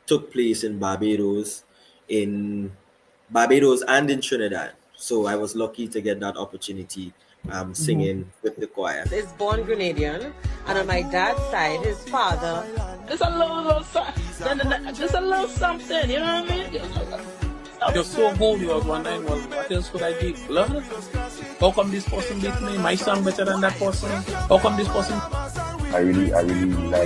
took place in Barbados and in Trinidad. So I was lucky to get that opportunity singing with the choir. Is born Grenadian, and on my dad's side, his father. Just a just a little something, you know what I mean? You're so good, you was wondering, well, what else could I give? Lord, how come this person beat me? My song better than that person? How come this person? I really like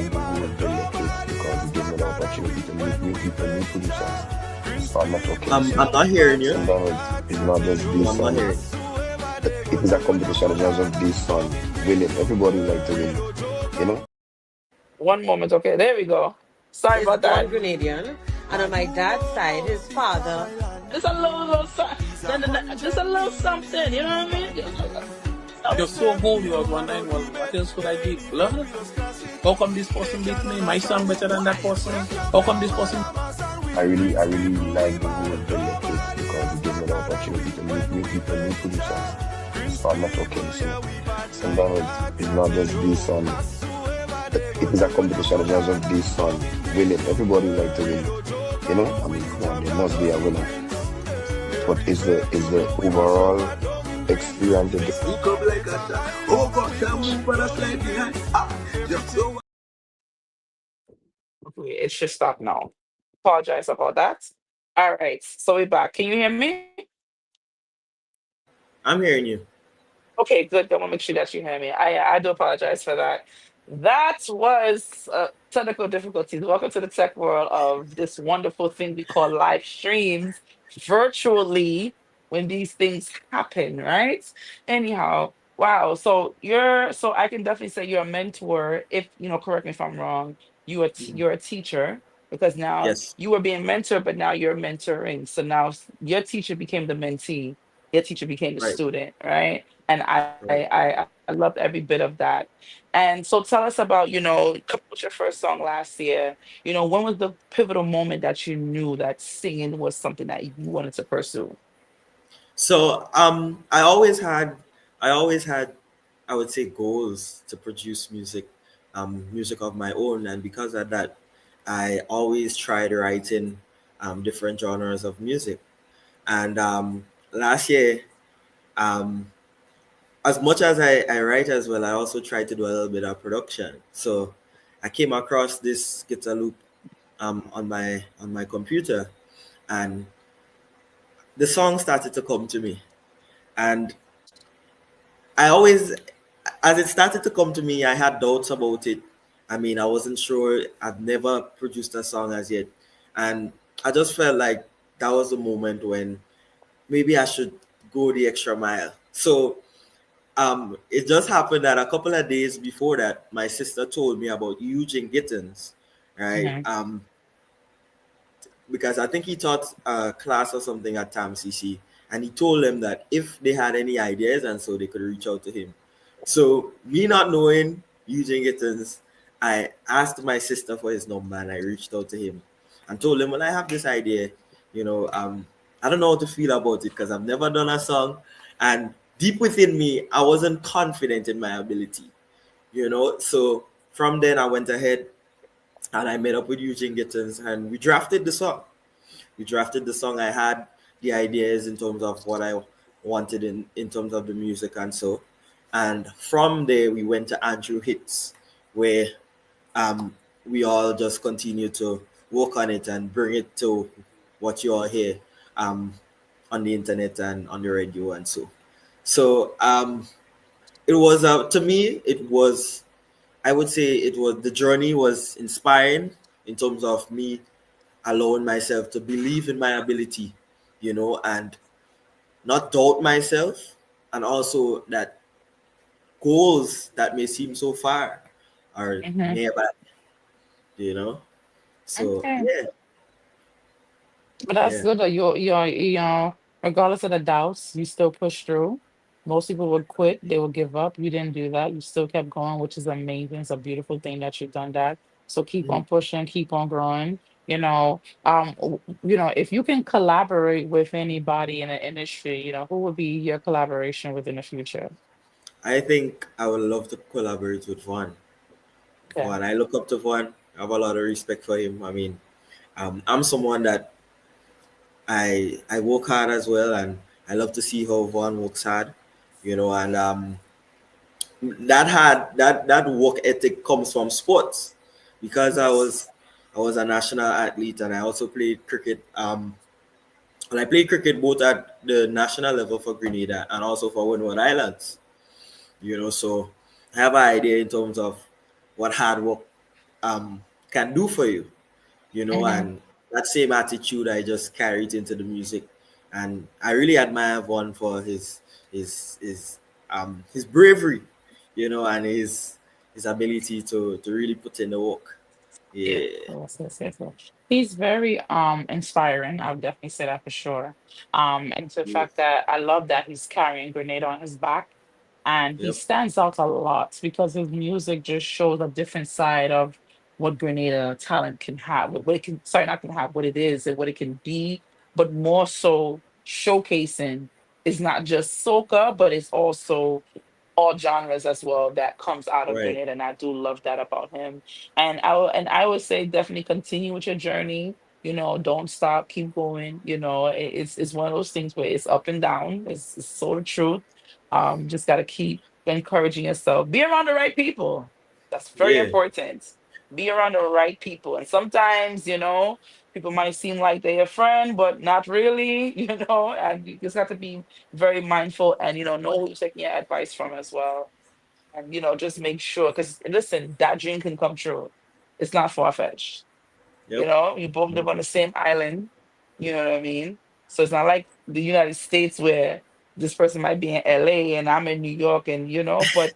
the way of the electric because it gives me the opportunity to meet new people, new producers. So I'm not talking. I'm not hearing you. Sometimes it's not just this I'm not song. hearing. It is a competition. It's not just this song. Winning. Everybody like to win. You know. One moment, okay, there we go. Sorry Is about born that. Grenadian, and on my dad's side, his father. Just a just a little something, you know what I mean? You're so good, you was wondering, well, what else could I give? Lord, how come this person beat me? My song better than that person? How come this person? I really like the way of the electric because it gives me the opportunity to meet new people, new producers. So I'm not talking. So sometimes it's not just this song. It is a competition. It's not just this song. Winning. Everybody like to win. You know. I mean, come on, there must be a winner. But is the overall experience of the Okay, it should stop now. Apologize about that. All right, so we're back. Can you hear me? I'm hearing you. Okay, good. I want to make sure that you hear me. I do apologize for that. That was technical difficulties. Welcome to the tech world of this wonderful thing we call live streams virtually when these things happen, right? Anyhow, wow. So I can definitely say you're a mentor. If you know, correct me if I'm wrong. Mhm. You're a teacher because now Yes, you were being mentored, but now you're mentoring. So now your teacher became the mentee. Your teacher became the right, student, right? And right. I loved every bit of that. And so tell us about, what was your first song last year? When was the pivotal moment that you knew that singing was something that you wanted to pursue? So I always had, I would say, goals to produce music, music of my own, and because of that, I always tried writing different genres of music. And last year, um, as much as I write as well, I also try to do a little bit of production. So I came across this guitar loop on my computer, and the song started to come to me. And I always, as it started to come to me, I had doubts about it. I mean, I wasn't sure. I've never produced a song as yet, and I just felt like that was the moment when maybe I should go the extra mile. So it just happened that a couple of days before that, my sister told me about Eugene Gittins, right? Hmm. Because I think he taught a class or something at TAM CC, and he told them that if they had any ideas, and so they could reach out to him. So me not knowing Eugene Gittins, I asked my sister for his number, and I reached out to him and told him, well, I have this idea, you know, I don't know how to feel about it because I've never done a song, and deep within me, I wasn't confident in my ability, you know. So from then, I went ahead and I met up with Eugene Gittins, and we drafted the song. We drafted the song. I had the ideas in terms of what I wanted in terms of the music and so. And from there, we went to Andrew Hits, where um, we all just continue to work on it and bring it to what you all hear um, on the internet and on the radio and so. So it was, to me, it was, I would say it was, the journey was inspiring in terms of me allowing myself to believe in my ability, you know, and not doubt myself, and also that goals that may seem so far are Hmm. nearby, you know. So Okay. yeah, But that's yeah, good that regardless of the doubts, you still push through. Most people would quit, they would give up. You didn't do that. You still kept going, which is amazing. It's a beautiful thing that you've done that. So keep mhm. on pushing, keep on growing. If you can collaborate with anybody in the industry, who would be your collaboration with in the future? I think I would love to collaborate with Vaughn. Okay. I look up to Vaughn. I have a lot of respect for him. I mean, I'm someone that I work hard as well, and I love to see how Vaughn works hard, and that work ethic comes from sports because Yes. I was a national athlete and I also played cricket. And I played cricket both at the national level for Grenada and also for Windward Islands. So I have an idea in terms of what hard work can do for you. Mm-hmm. And that same attitude I just carried into the music, and I really admire Vaughn for his bravery, and his ability to really put in the work. Yeah. Yeah, Yes. He's very inspiring. I would definitely say that for sure. And to the yeah, fact that I love that he's carrying Grenada on his back, and he yep, stands out a lot because his music just shows a different side of what Grenada talent can have, what it can, sorry, not can have, what it is and what it can be, but more so showcasing is not just soca, but it's also all genres as well that comes out of right, Grenada, and I do love that about him. And I would say definitely continue with your journey. Don't stop, keep going. It's one of those things where it's up and down. It's sort of truth. Just gotta keep encouraging yourself. Be around the right people. That's very yeah, important. Be around the right people. And sometimes, people might seem like they're a friend, but not really, and you just have to be very mindful and know who you're taking your advice from as well. And just make sure, because listen, that dream can come true. It's not far-fetched. yep, You both live on the same island, you know what I mean? So it's not like the United States where this person might be in LA and I'm in New York, and but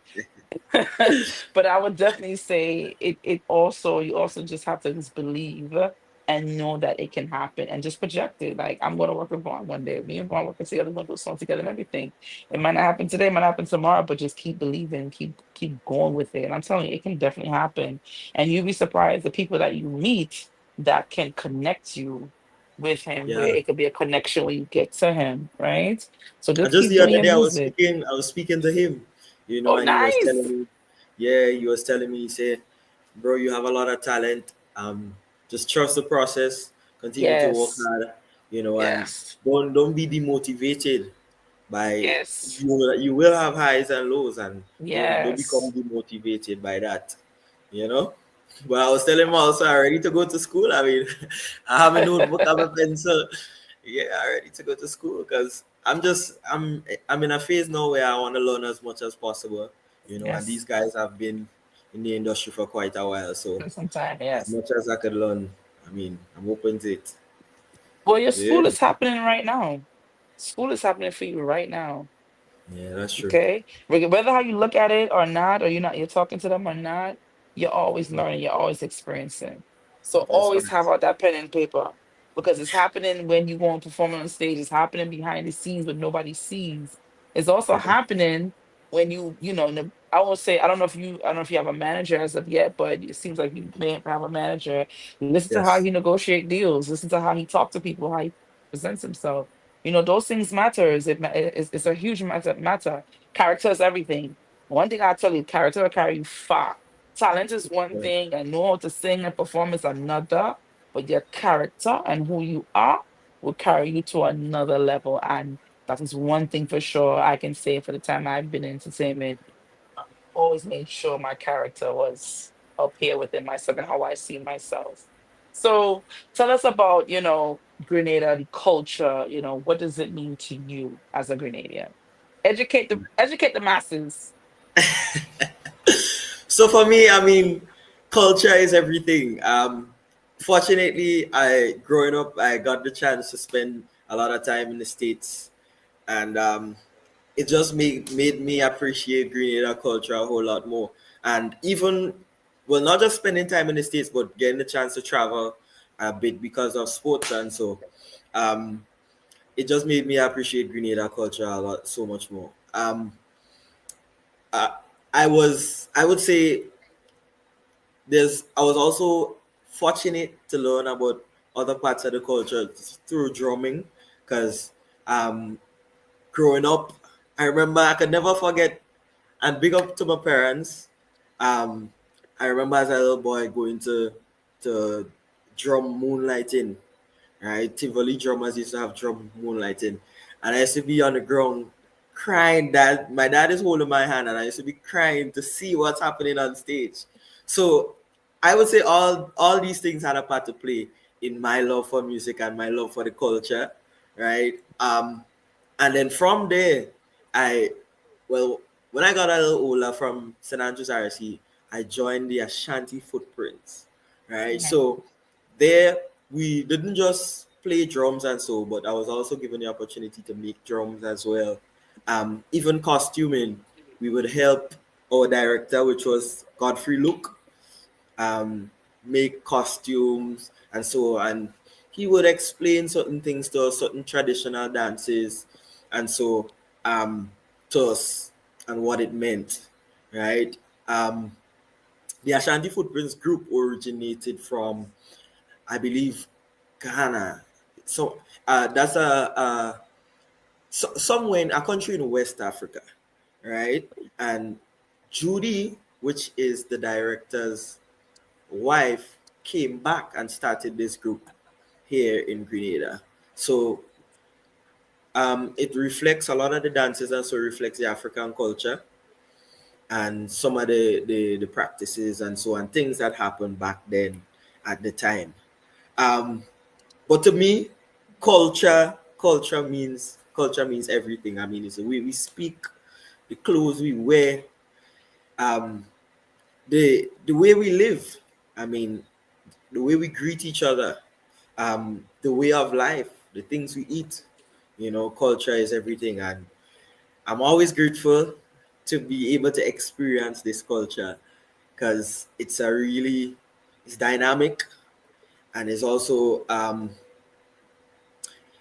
but I would definitely say it also, you also just have to just believe and know that it can happen and just project it. Like, I'm gonna work with Vaughn one day. Me and Vaughn working together, we're gonna do a song together and everything. It might not happen today, it might not happen tomorrow, but just keep believing, keep going with it. And I'm telling you, it can definitely happen. And you'll be surprised the people that you meet that can connect you with him, where yeah. it could be a connection when you get to him, right? So And just just keep the doing other your day, music. I was speaking to him, Oh, and he was telling nice. me, yeah, he was telling me, he said, bro, you have a lot of talent. Just trust the process, continue to work Yes. hard, and Yes. don't be demotivated by Yes. you will have highs and lows, and don't become Yes. demotivated by that, you know. But I was telling him also I'm ready to go to school. I mean, I have a notebook, I have a pencil. Yeah, I'm ready to go to school because I'm in a phase now where I want to learn as much as possible, and these Yes. guys have been in the industry for quite a while. So Sometimes, as yes. much as I could learn, I mean, I'm open to it. Well, your Yeah, school is happening right now. School is happening for you right now. yeah, that's true. Okay. Whether how you look at it or not, or you're talking to them or not, you're always learning, you're always experiencing. So That's always have facts. out that pen and paper, because it's happening when you go and perform on stage. It's happening behind the scenes but nobody sees. It's also Yeah. happening when I won't say, I don't know if you have a manager as of yet, but it seems like you may have a manager. Listen to how Yes. he negotiate deals. Listen to how he talk to people, how he presents himself. Those things matters. It's a huge matter. Character is everything. One thing I tell you, character will carry you far. Talent is one Yeah. thing, and know how to sing and perform is another. But your character and who you are will carry you to another level. And that is one thing for sure I can say for the time I've been in entertainment. Always made sure my character was up here within myself and how I see myself. So tell us about, Grenada, the culture, what does it mean to you as a Grenadian? Educate the masses. So for me, I mean, culture is everything. Fortunately, I growing up, I got the chance to spend a lot of time in the states, and it just made me appreciate Grenada culture a whole lot more. And even, well, not just spending time in the states, but getting the chance to travel a bit because of sports, and so um, it just made me appreciate Grenada culture a lot, so much more. I, I would say I was also fortunate to learn about other parts of the culture through drumming because um growing up I remember I could never forget, and big up to my parents. um I remember as a little boy going to drum moonlighting, right? Tivoli drummers used to have drum moonlighting, and I used to be on the ground crying. That my dad is holding my hand, and I used to be crying to see what's happening on stage. So I would say all these things had a part to play in my love for music and my love for the culture, right? And then from there, I well, when I got a little older from St. Andrews RC, I joined the Ashanti Footprints, right? Mhm. So there we didn't just play drums and so, but I was also given the opportunity to make drums as well. Even costuming, we would help our director, which was Godfrey Luke, um, make costumes and so on. He would explain certain things to us, certain traditional dances, and so um, to us and what it meant, right? Um, the Ashanti Footprints group originated from, I believe, Ghana. So that's somewhere in a country in West Africa, right? And Judy, which is the director's wife, came back and started this group here in Grenada. So it reflects a lot of the dances, and so reflects the African culture and some of the practices and so on, things that happened back then at the time. Um, but to me, culture means everything. I mean, it's the way we speak, the clothes we wear, um, the way we live. I mean, the way we greet each other, the way of life, the things we eat. You know, culture is everything, and I'm always grateful to be able to experience this culture because it's dynamic, and it's also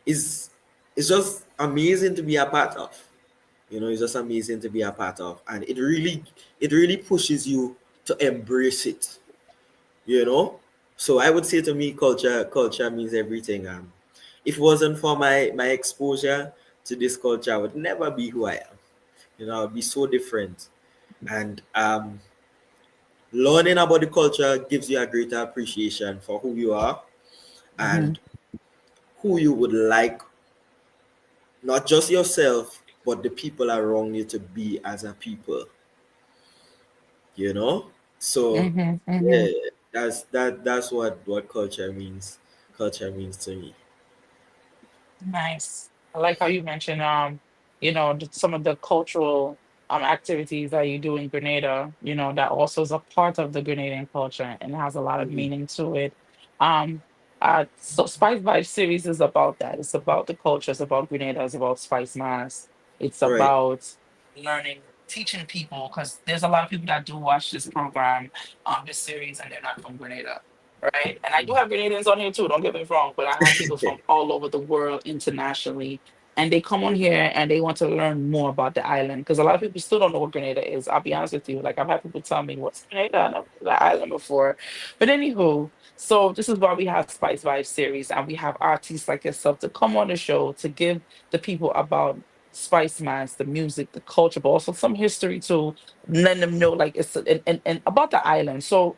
is it's just amazing to be a part of. You know, it's just amazing to be a part of, and it really pushes you to embrace it. You know, so I would say to me, culture means everything. If it wasn't for my exposure to this culture, I would never be who I am. You know, I'd be so different. And learning about the culture gives you a greater appreciation for who you are Mhm. and who you would like, not just yourself, but the people around you to be as a people. You know, so Mhm. yeah, Mhm. that's what culture means to me. Nice. I like how you mentioned, some of the cultural activities that you do in Grenada, that also is a part of the Grenadian culture and has a lot of Mhm. meaning to it. Um, so Spice Vibe series is about that. It's about the culture, it's about Grenada, it's about Spice Mass. It's Right. about learning, teaching people, because there's a lot of people that do watch this program, this series, and they're not from Grenada, right? And I do have Grenadians on here too, don't get me wrong, but I have people from all over the world internationally. And they come on here and they want to learn more about the island because a lot of people still don't know what Grenada is. I'll be honest with you. Like, I've had people tell me, what's Grenada? I've never heard of that island before. But anywho, so this is why we have Spice Vibe series and we have artists like yourself to come on the show to give the people about Spice Mans, the music, the culture, but also some history to let them know like and about the island. So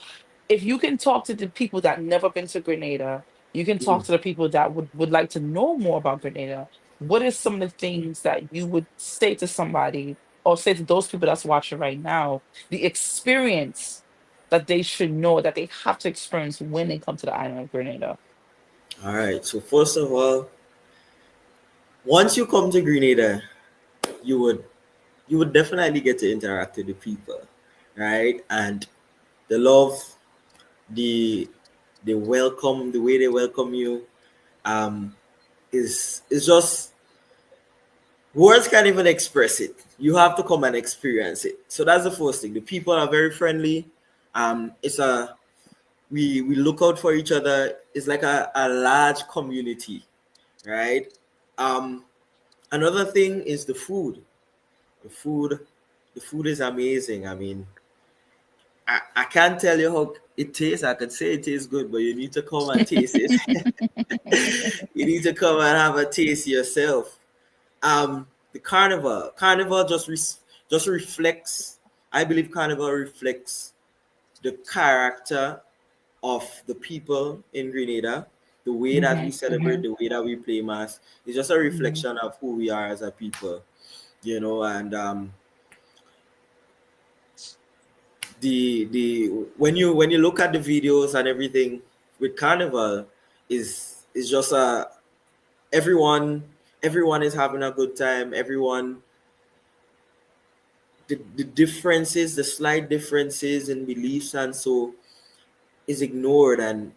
if you can talk to the people that never been to Grenada, you can talk Mhm. to the people that would like to know more about Grenada. What is some of the things that you would say to somebody or say to those people that's watching right now, the experience that they should know that they have to experience when they come to the island of Grenada? All right. So first of all, once you come to Grenada, you would you would definitely get to interact with the people, right? And the love, the the way they welcome you, um, is just words can't even express it. You have to come and experience it. So that's the first thing. The people are very friendly. It's a we look out for each other. It's like a large community, right? Um, Another thing is the food. The food, the food is amazing. I mean, I can't tell you how it tastes. I could say it tastes good, but you need to come and taste it. You need to come and have a taste yourself. The carnival just reflects. I believe carnival reflects the character of the people in Grenada, the way that we Mhm. celebrate, Mhm. the way that we play mass, is just a Mhm. reflection of who we are as a people, and the when you look at the videos and everything with Carnival, is just everyone is having a good time. Everyone, the differences, the slight differences in beliefs and so is ignored, and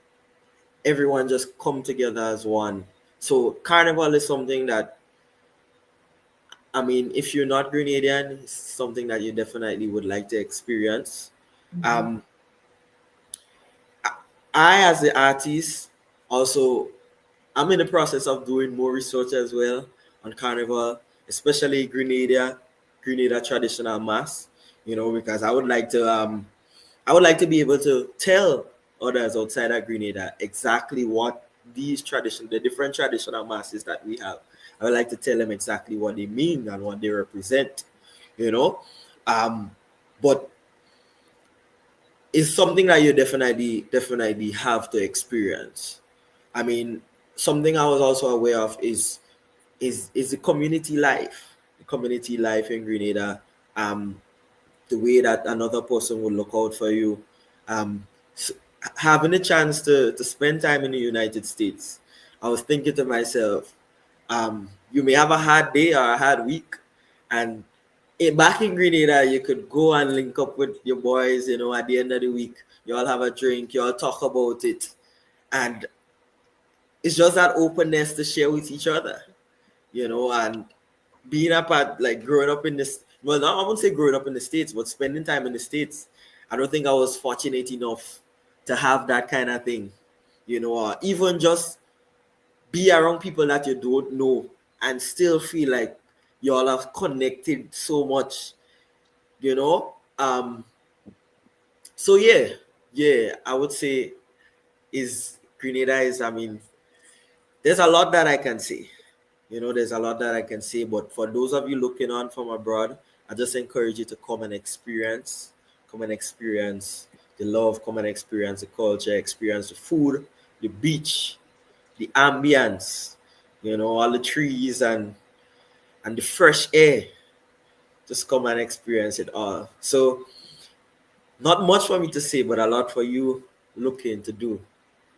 everyone just come together as one. So Carnival is something that, I mean, if you're not Grenadian, it's something that you definitely would like to experience. Mhm. Um, I, as the artist, also, I'm in the process of doing more research as well on Carnival, especially Grenada traditional mass. Because I would like to be able to tell others outside of Grenada exactly what the different traditional masses that we have. I would like to tell them exactly what they mean and what they represent. You know, um, but it's something that you definitely have to experience. I mean, something I was also aware of is the community life in Grenada. Um, the way that another person would look out for you. Um, s Having a chance to spend time in the United States, I was thinking to myself, you may have a hard day or a hard week, and back in Grenada, you could go and link up with your boys. At the end of the week, you all have a drink, you all talk about it, and it's just that openness to share with each other. And being up at like growing up in this, well, not, I won't say growing up in the States, but spending time in the States, I don't think I was fortunate enough to have that kind of thing. Or even just be around people that you don't know and still feel like you all have connected so much. you know um so yeah, I would say is Grenada is, I mean, there's a lot that I can say. There's a lot that I can say, but for those of you looking on from abroad, I just encourage you to come and experience the love, come and experience the culture, experience the food, the beach, the ambience, all the trees and the fresh air. Just come and experience it all. So, not much for me to say, but a lot for you looking to do.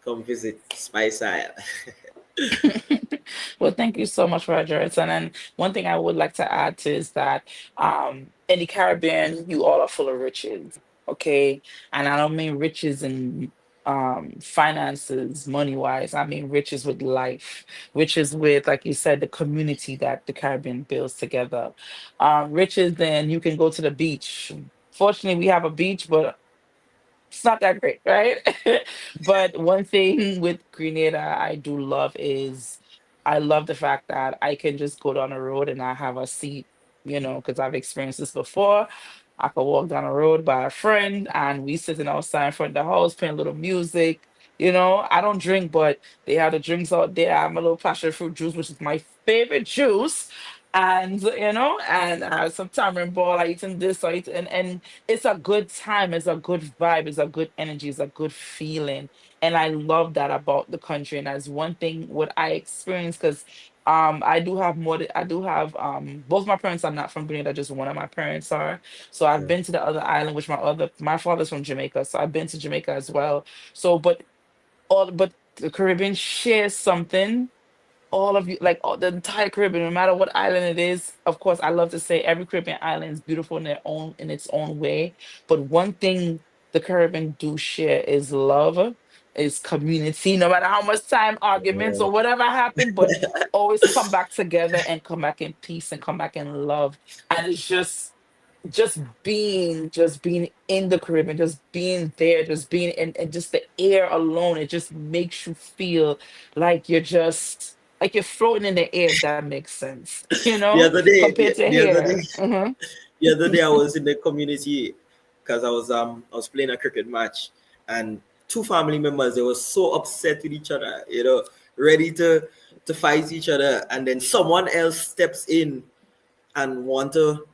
Come visit Spice Isle. Well, thank you so much, Rogers. And then one thing I would like to add to is that in the Caribbean, you all are full of riches. Okay. And I don't mean riches in finances, money wise. I mean riches with life, riches with, like you said, the community that the Caribbean builds together. Riches, then you can go to the beach. Fortunately, we have a beach, but it's not that great, right? But one thing with Grenada I do love is I love the fact that I can just go down the road and I have a seat, because I've experienced this before. I could walk down the road by a friend and we sitting outside in front of the house playing a little music. I don't drink, but they have the drinks out there. I have a little passion fruit juice, which is my favorite juice. And some tamarind ball. I eating this, I eat, and it's a good time, it's a good vibe, it's a good energy, it's a good feeling. And I love that about the country. And that's one thing what I experienced, because I do have both my parents are not from Grenada, just one of my parents are. So I've Yeah. been to the other island, which my father's from Jamaica, so I've been to Jamaica as well. So but the Caribbean shares something, all of you, like all, the entire Caribbean, no matter what island it is. Of course, I love to say every Caribbean island is beautiful in its own way. But one thing the Caribbean do share is love, is community. No matter how much time arguments Yeah. or whatever happen, but always come back together and come back in peace and come back in love. And it's just being in the Caribbean, just being there, just being in, and just the air alone, it just makes you feel like you're floating in the air, if that makes sense. The other day, Compared to the other day, here. Hmm. the other day I was in the community because I was playing a cricket match, and two family members, they were so upset with each other, ready to fight each other, and then someone else steps in and want to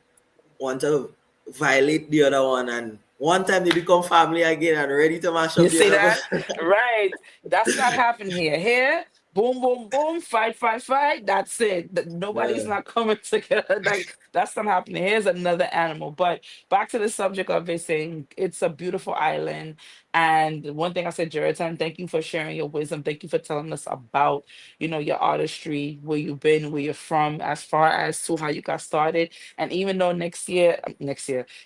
violate the other one, and One time they become family again and ready to mash You up the see other. that? Right. That's not happening here. Here, boom, boom, boom, fight, fight, fight. That's it. Nobody's Yeah. not coming together. Like that's not happening. Here's another animal. But back to the subject of it saying it's a beautiful island. And one thing I said, Jerritan, thank you for sharing your wisdom. Thank you for telling us about, your artistry, where you've been, where you're from, as far as to how you got started. And even though next year,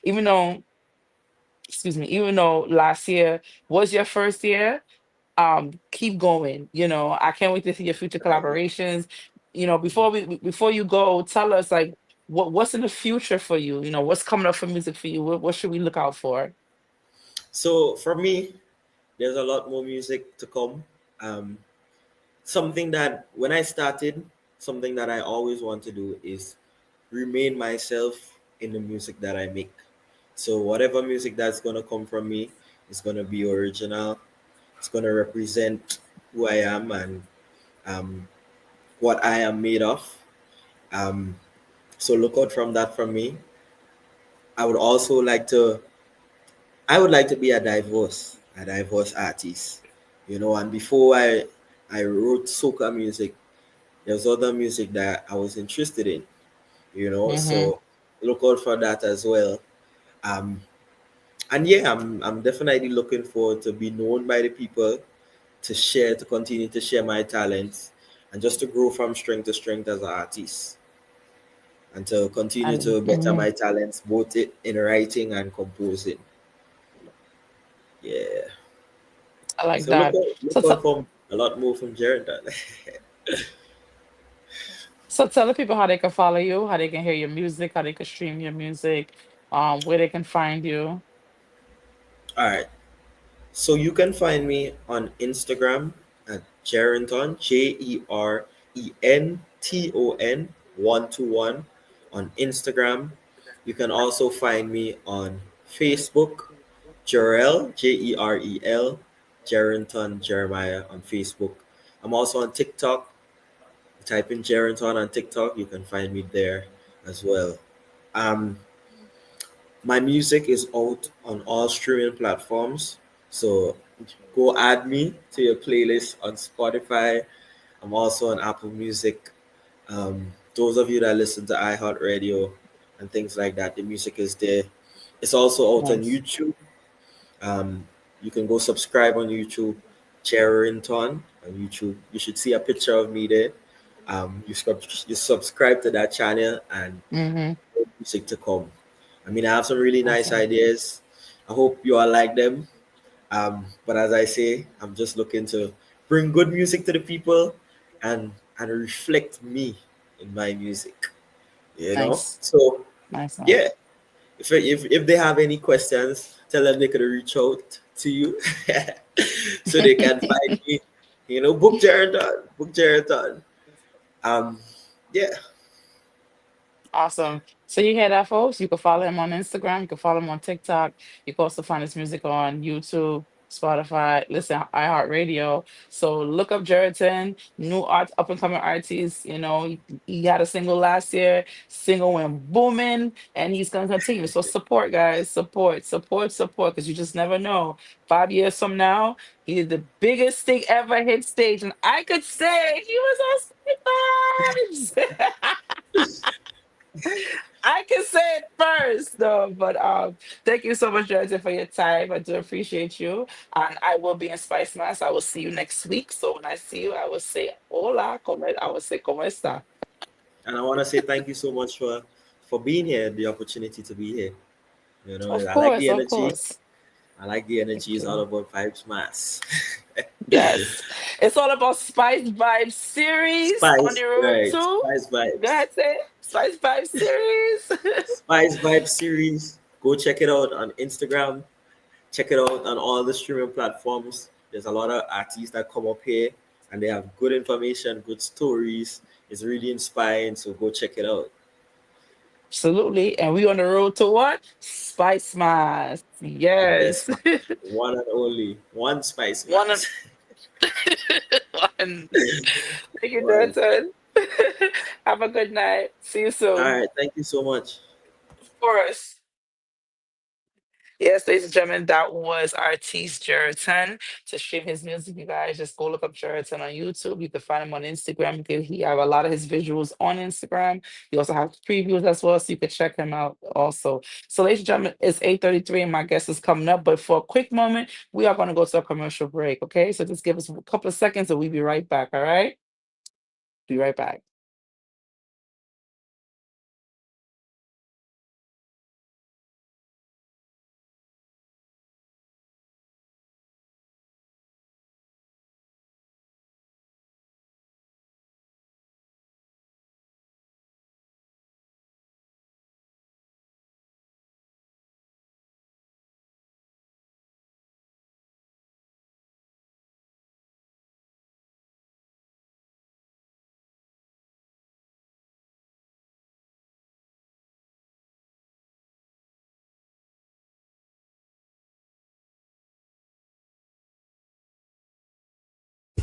even though excuse me, even though last year was your first year, keep going. I can't wait to see your future Right. collaborations. Before you go, tell us like what's in the future for you. What's coming up for music for you. What should we look out for? So for me, there's a lot more music to come. Um, something that when I started, something that I always want to do is remain myself in the music that I make. So whatever music that's gonna come from me is gonna be original. It's gonna represent who I am and um, what I am made of. Um, so look out from that from me. I would also like to. I would like to be a diverse artist. And before I wrote soca music, there's other music that I was interested in. Mm-hmm. So look out for that as well. Um, and yeah, I'm definitely looking forward to be known by the people, to continue to share my talents, and just to grow from strength to strength as an artist, and to continue to better Mhm. my talents both in writing and composing. Yeah. I like So look that. out, look So, out t- for a lot more from Jared. so tell the people how they can follow you, how they can hear your music, how they can stream your music, where they can find you. All right. So you can find me on Instagram at Jerenton, Jerenton 121 on Instagram. You can also find me on Facebook, Jerel, Jerel, Jerenton Jeremiah on Facebook. I'm also on TikTok. Type in Jerenton on TikTok, you can find me there as well. Um, my music is out on all streaming platforms. So go add me to your playlist on Spotify. I'm also on Apple Music. Those of you that listen to iHeartRadio and things like that, the music is there. It's also out on Nice. YouTube. Um, you can go subscribe on YouTube, Cherington on YouTube. You should see a picture of me there. You subscribe to that channel and Mm-hmm. music to come. I mean, I have some really nice Awesome. ideas. I hope you all like them. But as I say, I'm just looking to bring good music to the people and reflect me in my music. Nice. So Nice, yeah, nice. if they have any questions, tell them they could reach out to you, so they can find me. Book Jaredon. Um, yeah, Awesome. So you hear that, folks? You can follow him on Instagram. You can follow him on TikTok. You can also find his music on YouTube, Spotify, listen, iHeartRadio. So look up Jeritan, new art, up and coming artist. He had a single last year. Single went booming, and he's gonna continue. So support, guys. Support, support, support, because you just never know. 5 years from now, he did the biggest thing ever hit stage, and I could say he was on Spike Vibes. I can say it first, though. But thank you so much, Jonathan, for your time. I do appreciate you, and I will be in Spice Mass. I will see you next week. So when I see you, I will say hola, I will say cómo está. and I want to say thank you so much for being here, the opportunity to be here. Of I like course, the of energy. course. I like the Thank energy. It's all you. about vibes mass. Yes, it's all about Spice Vibe series on the Spice, road right? too. Spice Go vibes. ahead, say it. Spice Vibe series. Spice Vibe series. Go check it out on Instagram. Check it out on all the streaming platforms. There's a lot of artists that come up here and they have good information, good stories. It's really inspiring. So go check it out. Absolutely, and we on the road to what? Spice Mass. The best Yes. man. One and only. One Spice One of Mass. one. Thank you, One. Johnson. Have a good night. See you All soon. right. Thank you so much. Of course. Yes, ladies and gentlemen, that was artiste Jeritan. To stream his music, you guys just go look up Jeritan on YouTube. You can find him on Instagram. He have a lot of his visuals on Instagram. He also has previews as well, so you can check him out also. So, ladies and gentlemen, it's 8:33 and my guest is coming up. But for a quick moment, we are going to go to a commercial break. Okay, so just give us a couple of seconds and we'll be right back. All right, be right back.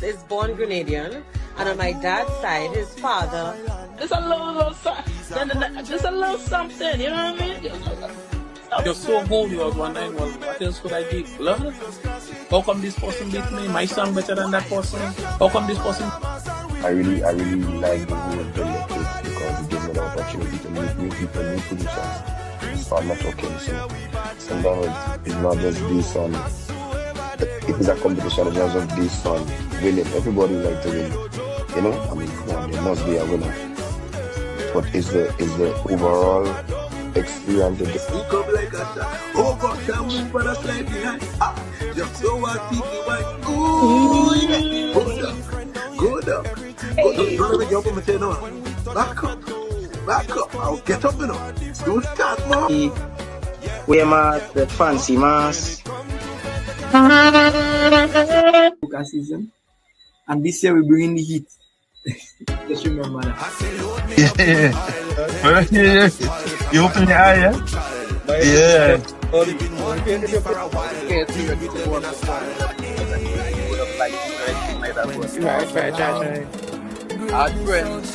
is born Grenadian, and on my dad's side, his father. Just a little something. Just a little something. You know what I mean? You're so holy, you was wondering, well, what else could I give? Love? How come this person beat me? My son better than that person? How come this person? I really like the whole Electric because it gives me the opportunity to meet new people, new producers. So I'm not talking, so sometimes it's not just based on, it is a competition, it's not just based on winning. Everybody like to win, you know? I mean, come on, there must be a winner. But is the overall experience of the We come like a shot. Oh, God, can move for the slide behind. Ah, just so what people want. Ooh, yeah. Hold up. Go down. Don't let me jump on my tail now. Back up. Back up. I'll get up, you know. Don't start, man. Wear mask, the fancy mask. Season. And this year we bring in the heat. Just remember that. Yeah. You open your eye, yeah? Yeah. Right. Our friends,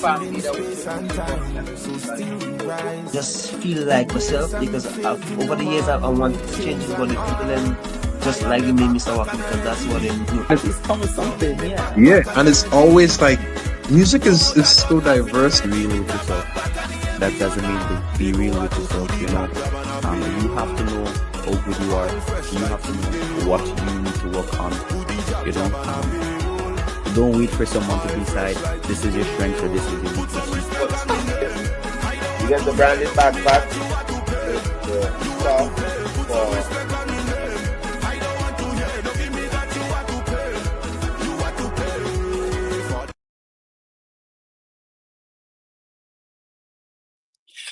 family that just feel like myself because over the years I want to change the body people and just like me, Mr. Walker, because that's what they do. It's come with something, yeah. Yeah, and it's always like music is so diverse. Real with yourself. That doesn't mean to be real with yourself, you know. You have to know how good you are. You have to know what you need to work on, you know. Don't wait for someone to decide this is your strength or this is your weakness. You get the branded backpack.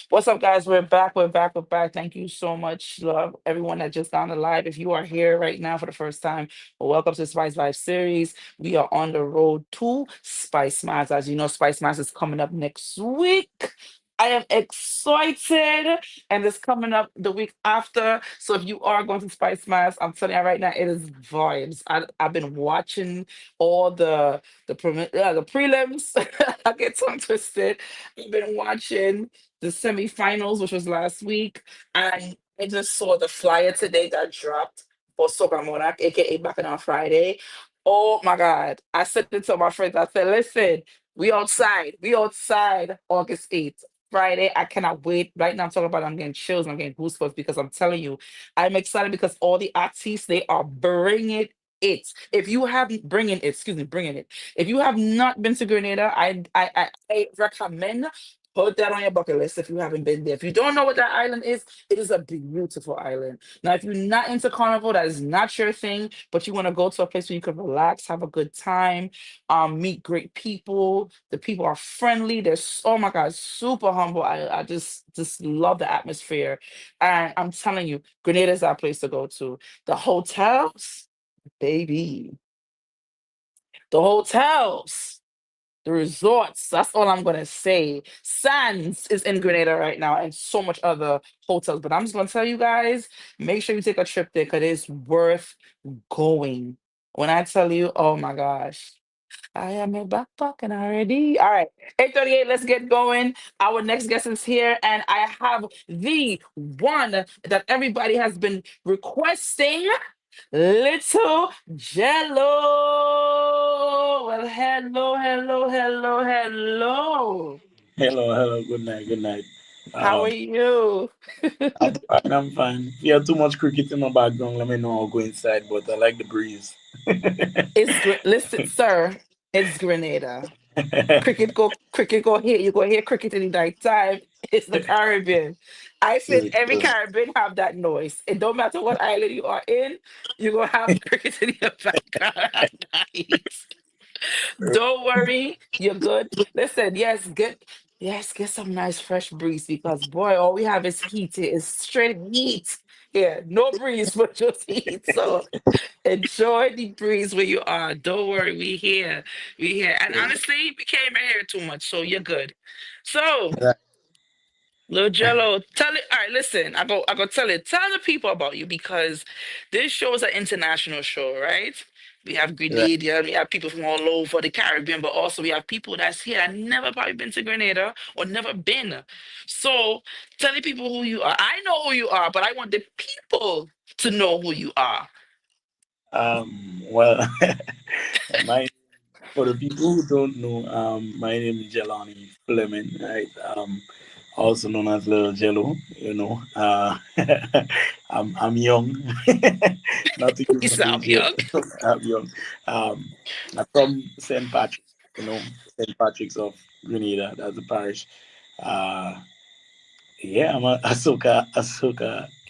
What's up, guys? We're back. Thank you so much, love, everyone that just down the live. If you are here right now for the first time, well, welcome to Spice Vibe series. We are on the road to Spice Mass. As you know, Spice Mass is coming up next week. I am excited, and it's coming up the week after. So if you are going to Spice Mass, I'm telling you right now, it is vibes. I've been watching all the prelims. I get tongue twisted. I've been watching the semifinals, which was last week, and I just saw the flyer today that dropped for Soca Monarch, aka Back on Friday. Oh my God. I said it to my friends. I said, listen, we outside August 8th. Friday, I cannot wait. Right now, I'm talking about I'm getting chills, I'm getting goosebumps because I'm telling you, I'm excited because all the artists they are bringing it. If you haven't bringing it. If you have not been to Grenada, I recommend put that on your bucket list if you haven't been there. If you don't know what that island is, it is a beautiful island. Now, if you're not into carnival, that is not your thing, but you want to go to a place where you can relax, have a good time, meet great people. The people are friendly. Oh my God, super humble. I just love the atmosphere. And I'm telling you, Grenada is our place to go to. The hotels, baby. The hotels. The resorts, that's all I'm gonna say. Sands is in Grenada right now and so much other hotels. But I'm just gonna tell you guys, make sure you take a trip there because it's worth going. When I tell you, oh my gosh. I am a back pocket already. All right, 8:38. Let's get going. Our next guest is here, and I have the one that everybody has been requesting. Little Jello. Well, hello, hello, hello, hello. Hello, good night, good night. How are Um, you? I'm fine. If you have too much cricket in my background, let me know. I'll go inside, but I like the breeze. Listen, sir. It's Grenada. Cricket go here. You go hear cricket in the night time. It's the Caribbean. I said every Caribbean have that noise. It don't matter what island you are in, you're gonna have cricket in your background at night. Don't worry, you're good. Listen, get some nice fresh breeze because boy, all we have is heat. It is straight heat. Yeah, no breeze, but just heat. So enjoy the breeze where you are. Don't worry, we here. We here. And honestly, we came in here too much, so you're good. So, Lil Jello, tell it. All right, listen. I go tell it. Tell the people about you because this show is an international show, right? We have Right. Grenada, we have people from all over the Caribbean, but also we have people that's here that never probably been to Grenada or never been. So tell the people who you are. I know who you are, but I want the people to know who you are. Well, my for the people who don't know, my name is Jelani Fleming, right? Also known as Little Jello. I'm young, not to You use my sound age yet. young. I'm young. Um, I'm from St. Patrick, St. Patrick's of Grenada. That's the parish. Uh, yeah, I'm a Asuka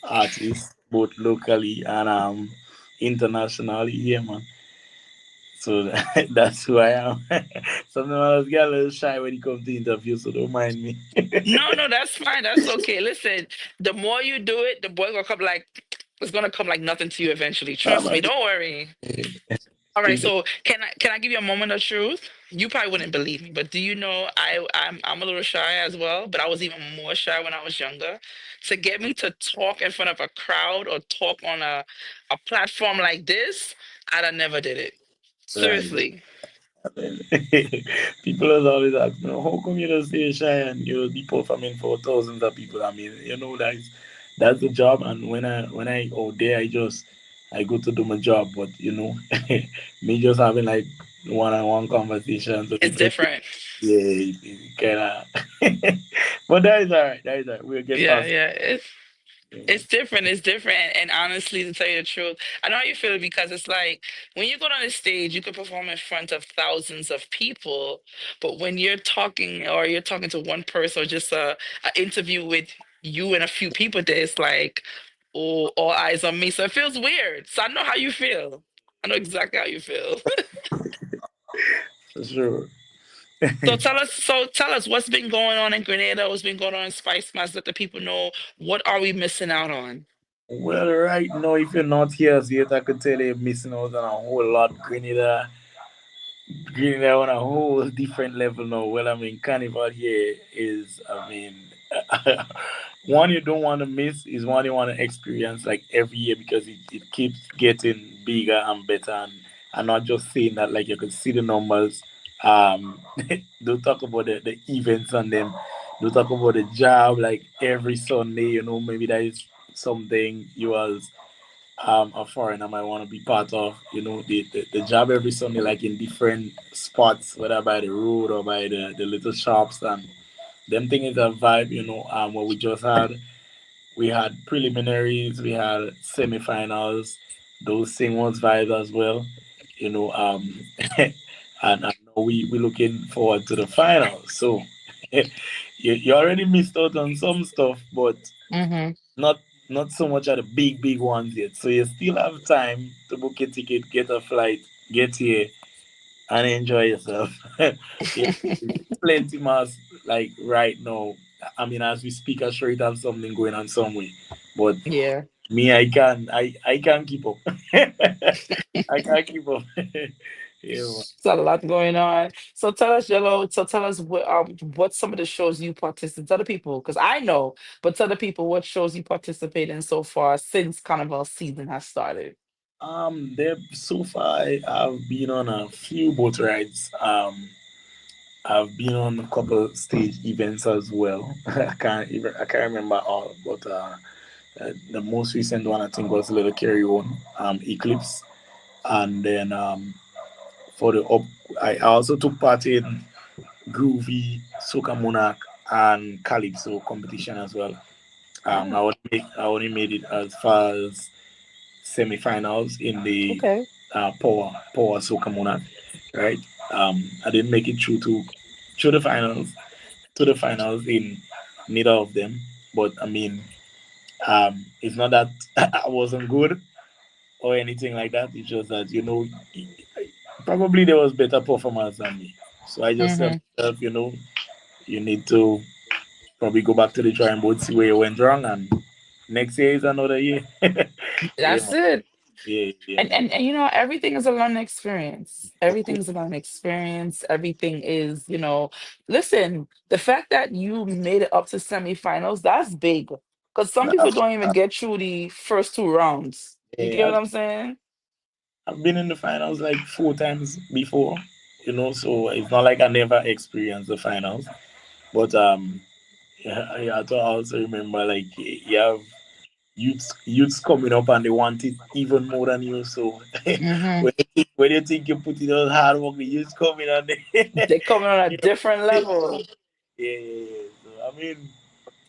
artist, both locally and internationally. Yeah, man. So that's who I am. Sometimes I get a little shy when it comes to interviews, so don't mind me. No, no, that's fine. That's okay. Listen, the more you do it, the more it's gonna come like nothing to you eventually. Trust me. Man, Don't worry. All right, think so can I give you a moment of truth? You probably wouldn't believe me, but do you know I'm a little shy as well, but I was even more shy when I was younger. To get me to talk in front of a crowd or talk on a platform like this, I'd have never did it. right. Seriously. People are always ask me, how come you don't stay shy and you'll be performing for thousands of people? I mean, that's the job. And when I out there, I go to do my job. But me just having like one-on-one conversations with It's people, different. yeah, kind of. But that is all right. That is all right. We'll get Yeah, past. yeah. It. It's different. It's different. And honestly, to tell you the truth, I know how you feel because it's like when you go on the stage, you can perform in front of thousands of people. But when you're talking to one person or just a interview with you and a few people there, it's like, oh, all eyes on me. So it feels weird. So I know how you feel. I know exactly how you feel. For sure. So tell us what's been going on in Grenada, what's been going on in Spice Mass, let the people know what are we missing out on. Well, right now, if you're not here as yet, I could tell you you're missing out on a whole lot. Grenada on a whole different level now. Well, I mean, Carnival here is, one you don't want to miss is one you want to experience like every year because it keeps getting bigger and better. And I'm not just saying that, like, you can see the numbers. Um, don't talk about the events and them. Don't talk about the job like every Sunday, maybe that is something you as a foreigner might want to be part of. The job every Sunday, like in different spots, whether by the road or by the little shops, and them thing is a vibe. What we had preliminaries, we had semifinals, those same ones vibes as well. And now we looking forward to the finals. So you already missed out on some stuff, but Mm-hmm. not not so much at the big ones yet. So you still have time to book a ticket, get a flight, get here, and enjoy yourself. Yeah, plenty more like right now. I mean, as we speak, I'm sure it have something going on somewhere. But Yeah. me, I can't keep up. I can't keep up. Yeah, man. It's a lot going on. So tell us, Jello. So tell us what some of the shows you participate. Tell the people, because I know, but tell the people what shows you participate in so far since Carnival season has started. There so far I've been on a few boat rides. I've been on a couple stage events as well. I can't remember all, but the most recent one I think was Little Carry On, Eclipse, and then for the up, I also took part in Groovy, Soca Monarch, and Calypso competition as well. Oh, I only made it as far as semifinals in the okay. Power Soca Monarch, right? I didn't make it through the finals in neither of them. But I mean, it's not that I wasn't good or anything like that. It's just that probably there was better performance than me. So I just said, Mm-hmm. myself, you need to probably go back to the drawing board, see where you went wrong, and next year is another year. Yeah, That's man. it. Yeah, And, man. and and everything is a learning experience. Everything's a learning experience. Everything is, listen, the fact that you made it up to semifinals, that's big. Because some people I've, don't even get through the first two rounds. You get yeah, what I'm saying? I've been in the finals like 4 times before, so it's not like I never experienced the finals. But yeah, I have to also remember like you have youths coming up and they want it even more than you. So Hmm. when you think you put in all hard work, the youths coming and they, They're coming on a you know, different yeah, level. yeah. So I mean,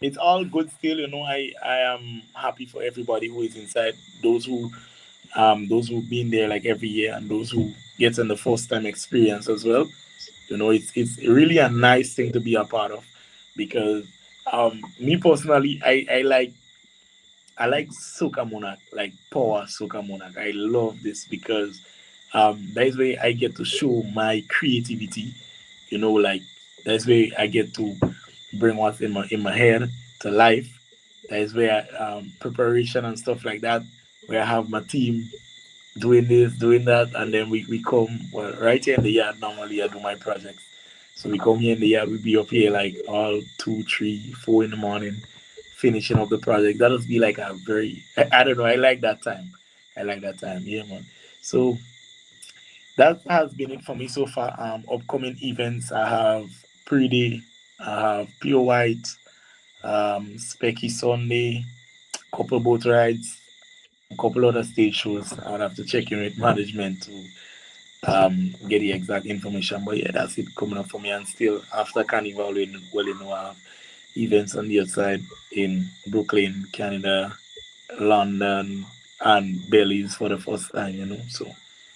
it's all good still. I am happy for everybody who is inside. Those who've been there like every year and those who get in the first time experience as well. It's really a nice thing to be a part of because me personally, I like Soca Monarch, like Power Soca Monarch. I love this because that is where I get to show my creativity. Like that's where I get to bring what's in my head to life. That is where preparation and stuff like that, where I have my team doing this, doing that, and then we come well right here in the yard. Normally, I do my projects, so we come here in the yard. We be up here like all 2, 3, 4 in the morning, finishing up the project. That'll be like a very I don't know. I like that time. I like that time. Yeah, man. So that has been it for me so far. Upcoming events. I have Pre-Day. I have Pure White. Specky Sunday. Couple boat rides. A couple other stage shows. I would have to check in with management to get the exact information. But yeah, that's it coming up for me. And still after Carnival, I have events on the outside in Brooklyn, Canada, London, and Belize for the first time. So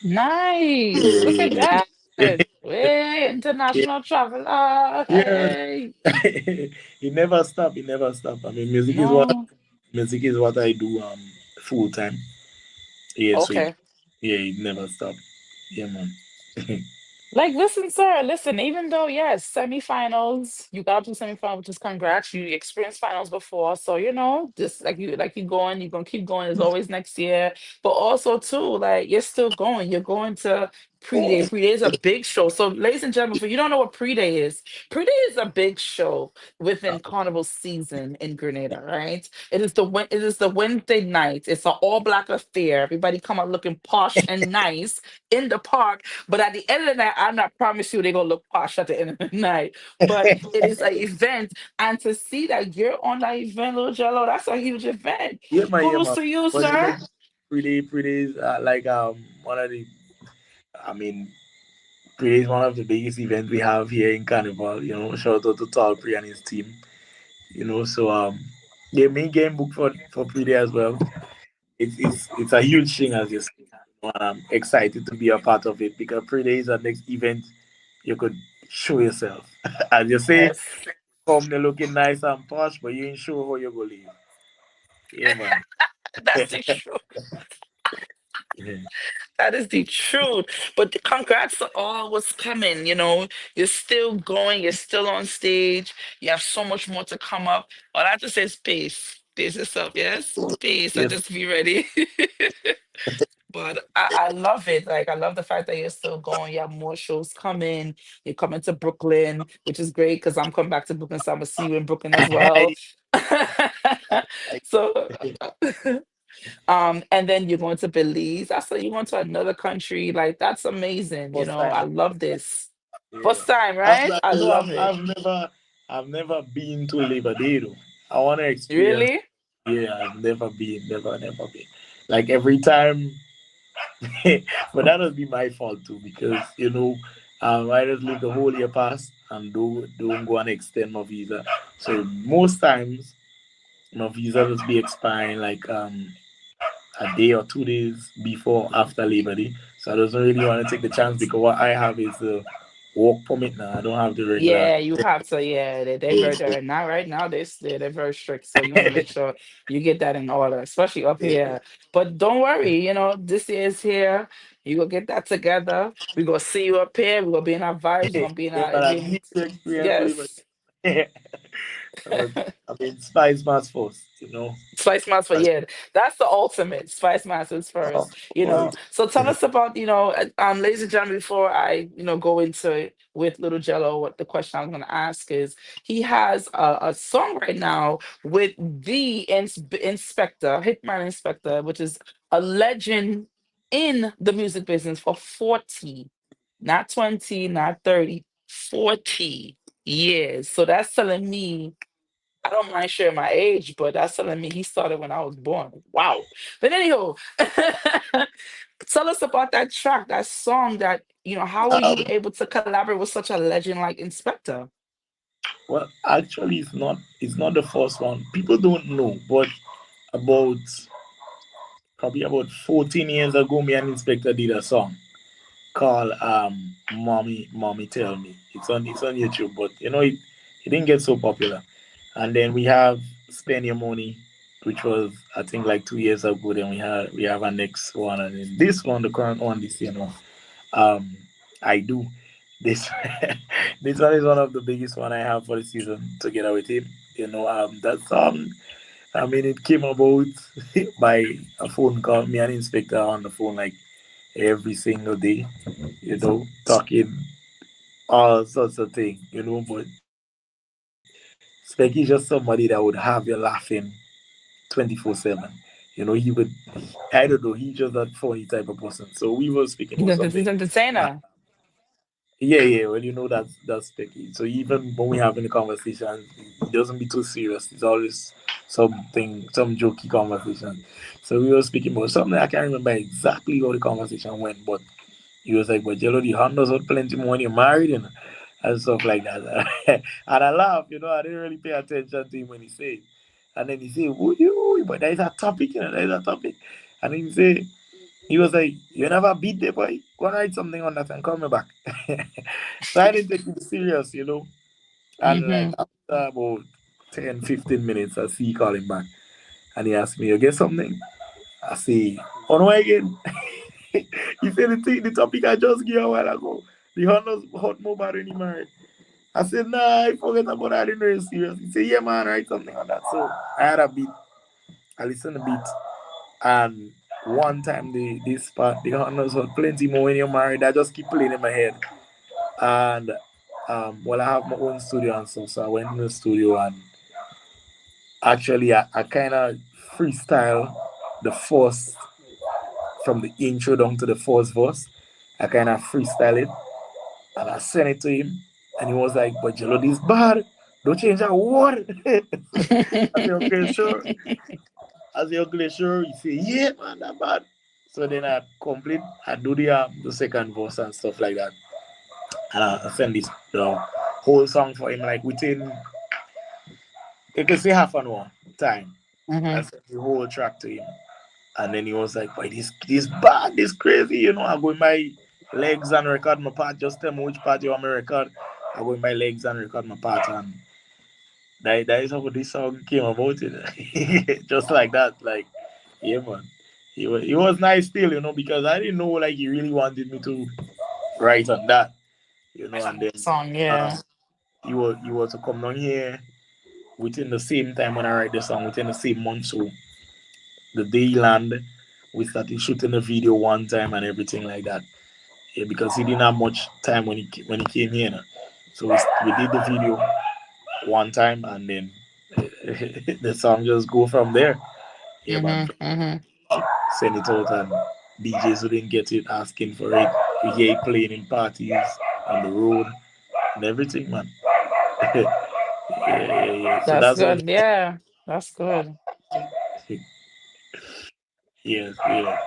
Nice. Look at yeah, that. Way yeah, international traveler. yeah. Hey. It never stop. It never stop. I mean, No. music is what I do full time. Yeah, so Okay. it never stop. Yeah, man. Like, listen, sir, listen, even though, yes, semifinals, you got up to semifinals, which is congrats. You experienced finals before. So, just like you going, you're gonna keep going. There's always next year. But also too, like you're still going. You're going to pre-day. Pre-day is a big show. So, ladies and gentlemen, if you don't know what pre-day is, pre-day is a big show within carnival season in Grenada, right? It is the Wednesday night. It's an all-black affair. Everybody come out looking posh and nice in the park, but at the end of the night, I'm not promise you they're gonna look posh at the end of the night. But it is an event, and to see that you're on that event, little Jello, that's a huge event. Yeah, Kudos man. to you, But sir. pretty is like one of the. I mean, pretty is one of the biggest events we have here in Carnival. Shout out to Talpri and his team. So yeah, main game book for pretty as well. It's a huge thing as you say. And I'm excited to be a part of it because pretty is the next event you could show yourself. As you say, Yes. come there looking nice and posh, but you ain't sure how you go live. Yeah, man. That's the truth. Yeah. That is the truth. But congrats to all what's coming. You're still going, you're still on stage, you have so much more to come up. All I have to say is pace. Pace yourself, yes? Pace and Yes. just be ready. But I love it. Like I love the fact that you're still going. You have more shows coming. You're coming to Brooklyn, which is great because I'm coming back to Brooklyn, so I'm gonna see you in Brooklyn as well. So And then you're going to Belize. That's like you're going to another country. Like that's amazing. You First know, time. I love this. Yeah. First time, right? I love it. I've never been to Labor Day though. I want to experience. Really? Yeah, I've never been. Like every time, but that would be my fault too because I just leave the whole year pass and don't go and extend my visa. So most times my visa will be expiring like a day or 2 days before after Labor Day. So I don't really want to take the chance because what I have is the work permit now. I don't have the regular. Yeah, you have to. Yeah, they're very they're not right now. They're very strict. So you want to make sure you get that in order, especially up here. But don't worry, this year is here. You gonna get that together. We gonna see you up here. We gonna be in our vibes. We gonna be in Yeah, our but I need to experience Labor yes. Day. Spice Mass first, Spice Masters, That's- yeah, that's the ultimate. Spice Masters of first, course. So tell us about, ladies and gentlemen, before I, go into it with Little Jello, what the question I'm going to ask is, he has a song right now with the Inspector, Hitman Inspector, which is a legend in the music business for 40, not 20, not 30, 40 years. So that's telling me I don't mind sharing my age, but that's telling me he started when I was born. Wow. But anyhow, tell us about that track, that song that, how were you Um, able to collaborate with such a legend like Inspector? well, actually, it's not the first one. People don't know, but about probably about 14 years ago, me and Inspector did a song called Mommy Tell Me. It's on YouTube, but it didn't get so popular. And then we have Spend Your Money, which was I think like 2 years ago. Then we have our next one, and then this one, the current one, this um I do this this one is one of the biggest one I have for the season together with him. That song. I mean, it came about by a phone call. Me and Inspector are on the phone like every single day, talking all sorts of things, but Specky is just somebody that would have you laughing 24/7. He would, I don't know, he's just that funny type of person. So we were speaking He's about he's something. entertainer. Yeah, well, that's Specky. So even when we having a conversation, it doesn't be too serious. It's always some jokey conversation. So we were speaking about something. I can't remember exactly how the conversation went, but he was like, but Jello, the Hondas got plenty more when you're married and stuff like that. And I laughed, I didn't really pay attention to him when he said it. And then he said, but there is a topic, there is a topic. And then he was like, you never beat the boy? Go and write something on that and call me back. So I didn't take it serious, And like Mm-hmm. after about 10, 15 minutes, I see he calling back. And he asked me, you get something? I say, oh no, again. He said the topic I just gave a while ago. The Honda's hot mobile when he married. I said, nah, I forget about that. I didn't know it's serious. He said, yeah, man, write something on that. So I had a beat. I listened a bit. And one time this part, the Honda's hot plenty more when you're married. I just keep playing in my head. And I have my own studio and stuff. So I went in the studio and actually I kind of freestyle the first from the intro down to the first verse. I kind of freestyle it and I sent it to him. And he was like, but Jello, this bad. Don't change that word. I said, okay, sure. I said, okay, sure. He said, yeah, man, that bad. So then I do the second verse and stuff like that. And I send the whole song for him, like within, you can say half an hour time. I sent the whole track to him. And then he was like, boy, this bad, this crazy, I go in my legs and record my part. Just tell me which part you want me to record. I go in my legs and record my part. And that is how this song came about. Just like that. Like, yeah, man. He was nice still, because I didn't know, like, he really wanted me to write on that, and then Song, yeah. he was to come down here within the same time when I write the song, within the same month. So the day he landed, we started shooting the video one time and everything like that. Yeah, because he didn't have much time when he came here. So we did the video one time and then the song just go from there. Yeah, man. Mm-hmm. Send it out, and DJs who didn't get it asking for it. We hear it playing in parties, on the road, and everything, man. Yeah. So That's that's what. good. Yeah, that's good. Yes, yeah.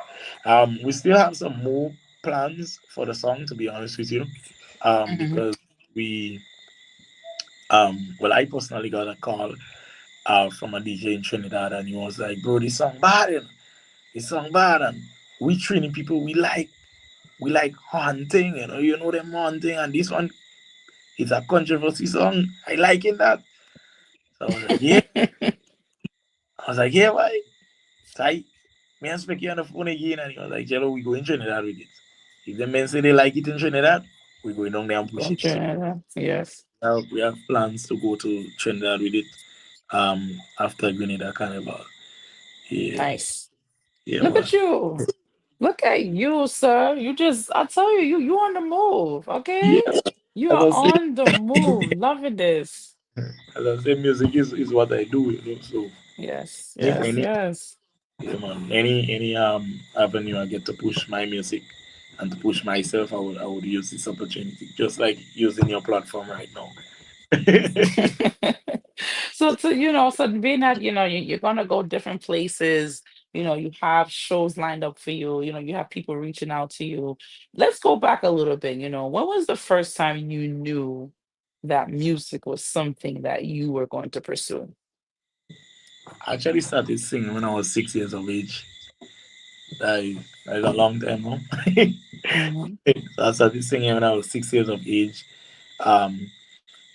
We still have some more plans for the song, to be honest with you. Mm-hmm. Because we, well, I personally got a call from a DJ in Trinidad, and he was like, "Bro, this song bad, you know? This song bad, and we training people we like hunting, you know them hunting, and this one is a controversy song. I liking that." So I was like, "Yeah." I was like, "Yeah, why?" So me and Specky on the phone again, and he was like, "Jello, we go in Trinidad with it. If the men say they like it in Trinidad, we going down there and push From it." So Trinidad. Yes. we have plans to go to Trinidad with it after Grenada Carnival. Yeah, Nice. yeah, Look man. at you. Look at you, sir. I tell you, you on the move, okay? Yeah, You as are I say, on the move. Loving this. music is what I do, you know. So Yes, yeah, yes, yes. yeah, man. Any avenue I get to push my music and to push myself, I would use this opportunity, just like using your platform right now. So being that, you're gonna go different places, you have shows lined up for you, you have people reaching out to you. Let's go back a little bit, when was the first time you knew that music was something that you were going to pursue? I actually started singing when I was 6 years of age. That is a long time now. Hmm. So I started singing when I was 6 years of age. Um,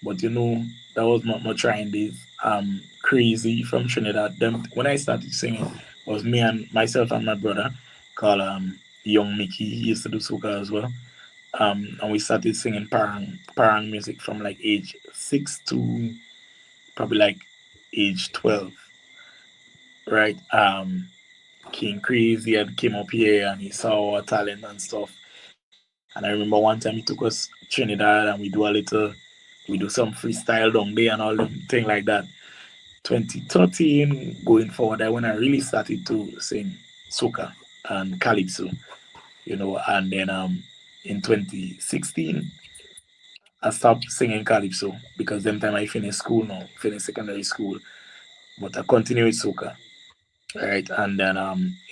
but that was my trying days. Crazy from Trinidad. Them when I started singing was me and myself and my brother called Young Mickey. He used to do soca as well. And we started singing parang music from like age 6 to probably like age 12, right? King Crazy had came up here and he saw our talent and stuff. And I remember one time he took us Trinidad and we do some freestyle down there and all them thing like that. 2013 going forward, I when I really started to sing soca and calypso, and then in 2016 I stopped singing calypso because them time I finished school now, finished secondary school, but I continue with soca. Right, and then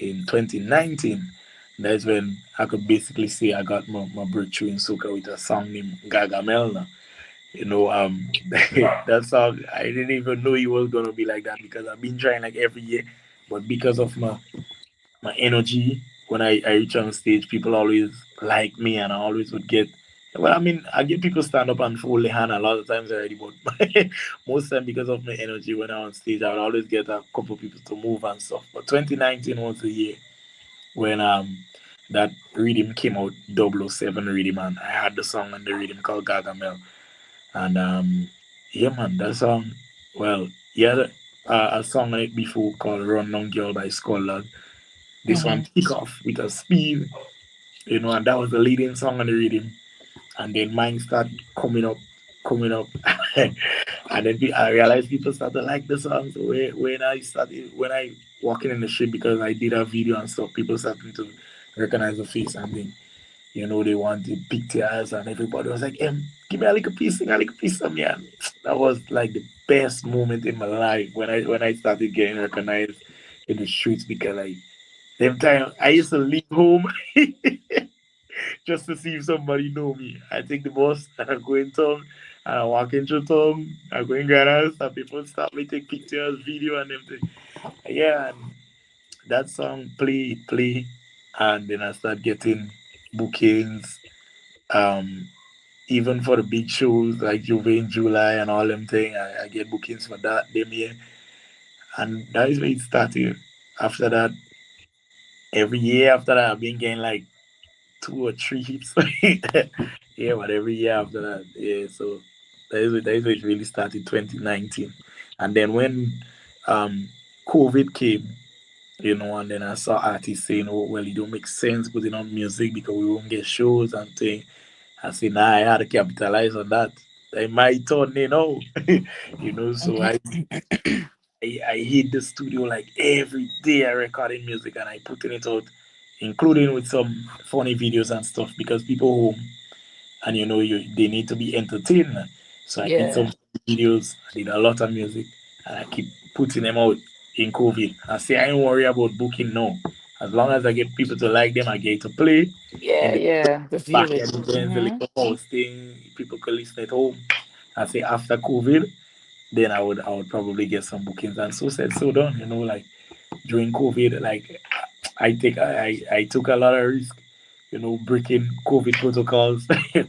in 2019, that's when I could basically say I got my breakthrough in soca with a song named Gaga Melna. That song I didn't even know it was gonna be like that because I've been trying like every year, but because of my energy when I reach on stage, people always like me, and I always would get. Well, I mean, I get people stand up and fold their hand a lot of times already, but most time because of my energy when I'm on stage, I would always get a couple people to move and stuff. But 2019 was the year when that rhythm came out, 007 rhythm, and I had the song and the rhythm called Gargamel, and yeah, man, that song. Well, yeah, a song on it before called "Run Down Girl" by Skull. This one Hmm. kick off with a speed, and that was the leading song on the rhythm. And then mine started coming up, and then I realized people started to like the song. So when I walking in the street because I did a video and stuff, people started to recognize the face and then they wanted pictures and everybody was like, give me a little piece, sing a little piece of me. And that was like the best moment in my life when I started getting recognized in the streets because like them time I used to leave home just to see if somebody know me. I take the bus and I go in town and I walk into town, I go in garage and people stop me, take pictures, video and everything. Yeah, and that song play and then I start getting bookings. Um Even for the big shows like Juve in July and all them thing, I get bookings for that them year. And that is where it started. After that, every year after that I've been getting like 2 or 3 hits. Yeah, but every year after that, yeah. So that is where it really started, 2019, and then when um COVID came, and then I saw artists saying, "Oh, well, it don't make sense putting on music because we won't get shows and thing." I said, "Nah, I had to capitalize on that. They might turn, So I I hit the studio like every day. I recording music and I putting it out, including with some funny videos and stuff because people home and they need to be entertained. So I did Yeah. some videos, I did a lot of music, and I keep putting them out in COVID. I say I ain't worry about booking no. As long as I get people to like them, I get to play in Yeah, the yeah. The view back it. end events, the Mm-hmm. little hosting, people can listen at home. I say after COVID, then I would probably get some bookings and so said so done. Like during COVID, like I took a lot of risk, breaking COVID protocols,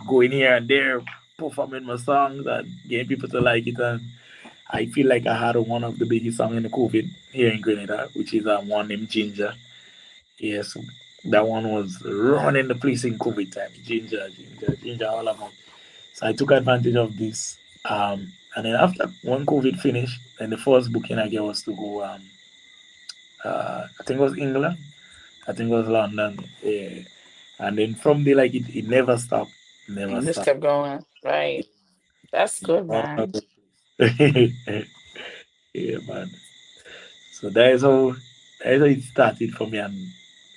going here and there, performing my songs and getting people to like it. And I feel like I had one of the biggest songs in the COVID here in Grenada, which is one named Ginger. Yes, that one was running the place in COVID time. Ginger, Ginger, Ginger, all about. So I took advantage of this. And then after when COVID finished, then the first booking I get was to go. I think it was England. I think it was London. Yeah. And then from there, like it never stopped. Never And just stopped. kept going. Right. That's good, All over man. the place. Yeah, man. So that is how it started for me. And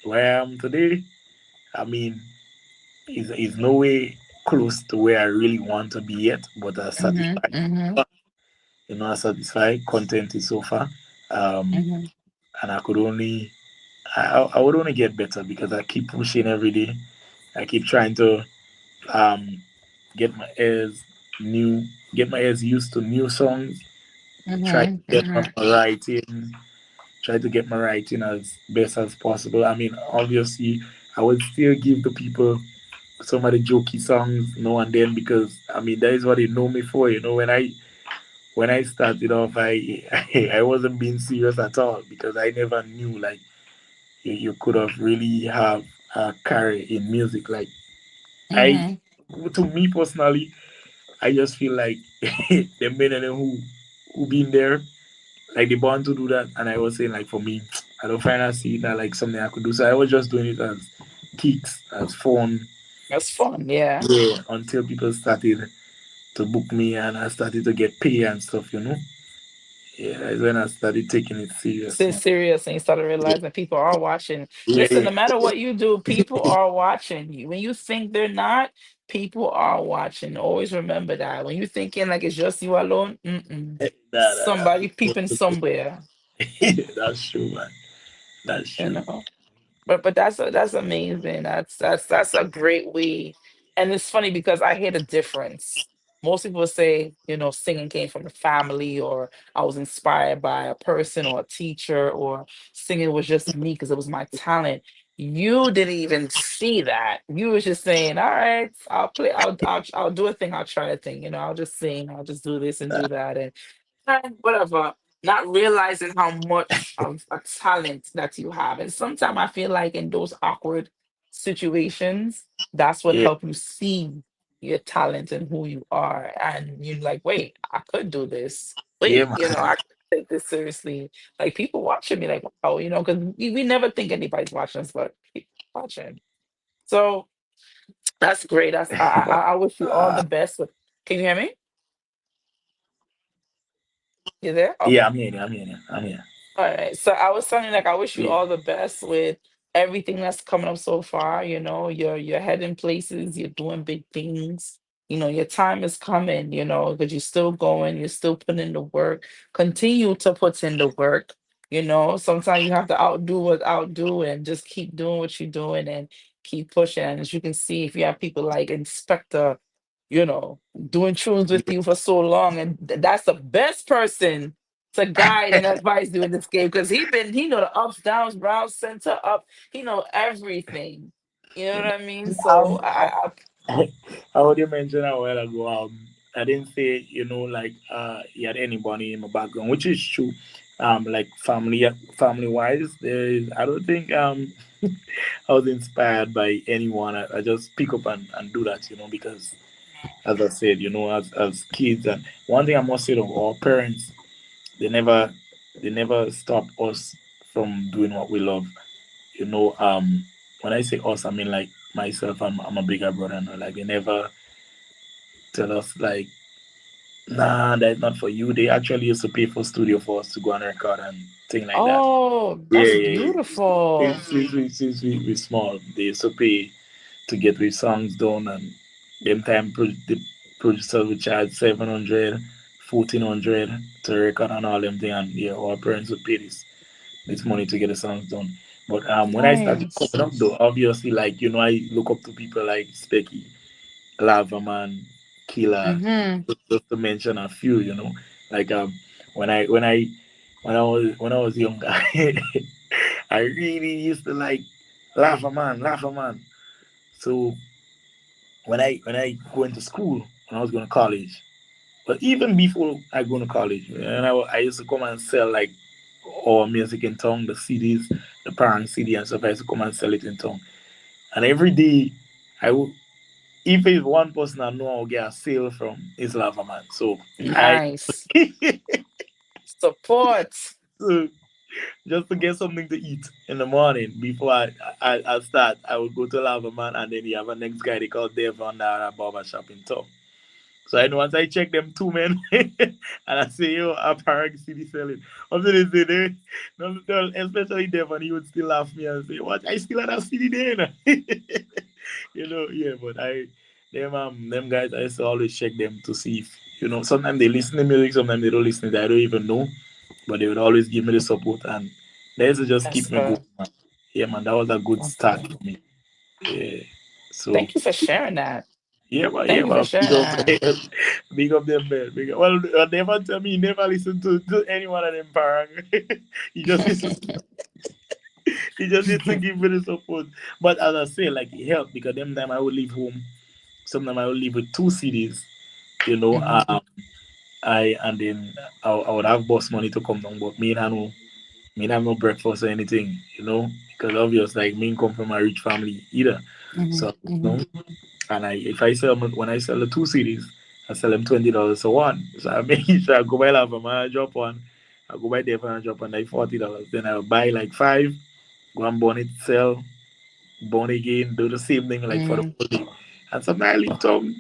where I am today, I mean, is no way close to where I really want to be yet, but Mm-hmm. satisfied. Mm-hmm. Satisfied. Content is so far. Um, Mm-hmm. and I would only get better because I keep pushing every day. I keep trying to um, get my ears new, get my ears used to new songs. Try to Mm-hmm. get my Mm-hmm. writing, try to get my writing as best as possible. I mean, obviously, I would still give the people some of the jokey songs now and then because I mean that is what they know me for. When I started off, I wasn't being serious at all because I never knew like you could have really have a career in music. Like I, Mm-hmm. to me personally, I just feel like the men and them who been there, like they born to do that. And I was saying like for me, I don't find I see that like something I could do. So I was just doing it as kicks, as fun. That's fun. Yeah. Yeah, until people started to book me and I started to get pay and stuff. Yeah, that's when I started taking it serious, Sit man. serious and you start realizing people are watching. Listen, Yeah, no matter what you do, people are watching you. When you think they're not, people are watching. Always remember that. When you're thinking like it's just you alone, somebody peeping somewhere, that's true, man. That's you true. know. But that's amazing. That's a great way. And it's funny because I hear the difference. Most people say, singing came from the family, or I was inspired by a person or a teacher, or singing was just me because it was my talent. You didn't even see that. You was just saying, "All right, I'll play. I'll do a thing. I'll try a thing. I'll just sing. I'll just do this and do that." And whatever, not realizing how much of a talent that you have. And sometimes I feel like in those awkward situations, that's what Yeah, help you see your talent and who you are. And you're like, wait, I could do this. yeah, Wait, man. I could take this seriously. Like people watching me, like, wow, because we never think anybody's watching us, but people watching. So that's great. I wish you all the best. Can you hear me? You there? Yeah, Okay. I'm here. All right. So I was telling you, like, I wish you Yeah, all the best with everything that's coming up so far. You're heading places, you're doing big things. Your time is coming, because you're still going, you're still putting in the work. Continue to put in the work. Sometimes you have to outdo what outdo and just keep doing what you're doing and keep pushing. And as you can see, if you have people like Inspector, you know, doing tunes with you for so long, and that's the best person to guide and advise you in this game because he know the ups, downs, browns, center, up. He know everything. You know what I mean? So I already mentioned a while ago. I didn't say like he had anybody in my background, which is true. Like family wise, I don't think I was inspired by anyone. I just pick up and do that, because as I said, as kids, and one thing I must say to our parents, they never stop us from doing what we love. When I say us, I mean like myself. I'm a bigger brother, like they never tell us like Nah, that's not for you. They actually used to pay for studio for us to go on record and thing like that. Oh, Yeah, that's yeah, yeah. beautiful. Since we small, they used to pay to get with songs done, and them time the producer would charge 700, 1400 to record and all them thing, and yeah, our parents would pay this money to get the songs done. But when I started Nice. coming up though, obviously like I look up to people like Specky, Lava Man, Killer, Mm-hmm. just to mention a few, Like when I when I when I was younger, I really used to like Lava Man, Lava Man. So when I go into school, when I was going to college, but even before I go to college, and I used to come and sell like our music in town, the CDs, the parent CD and stuff. I used to come and sell it in town, and every day I would. If it's one person I know I'll get a sale from, it's Lava Man. So I Nice. Support. so just to get something to eat in the morning before I start, I would go to Lava Man, and then you have a next guy they call Dave on the barber shop in town. So I know once I check them two men and I say, yo, a Parag CD selling. After they say, especially Devon, he would still laugh me and say, what? I still have that CD there. Yeah, but them guys, I used to always check them to see if, sometimes they listen to music, sometimes they don't listen to it. I don't even know. But they would always give me the support, and they used to just That's keep me going, good. man. Yeah, man, that was a good That's start good. for me. Yeah. So Thank you for sharing that. yeah, Thank you for man. sharing that. Big up them, man. Well, never tell me he never listen to any one of them parang. he just listen, he just needs to give me the support. But as I say, like it helped because them time I would leave home. Sometimes I would leave with two CDs. You know, Hmm. um, I and then I would have boss money to come down, but me and have no breakfast or anything. Because obvious like me come from a rich family either. Hmm. So Hmm. and when I sell the two CDs, I sell them $20 a one. So I make sure I go buy Lava Man, I drop one. I go buy Devon and drop one like $40. Then I'll buy like five, go and burn it, sell, burn again, do the same thing like for the Hmm. whole day. And sometimes I leave town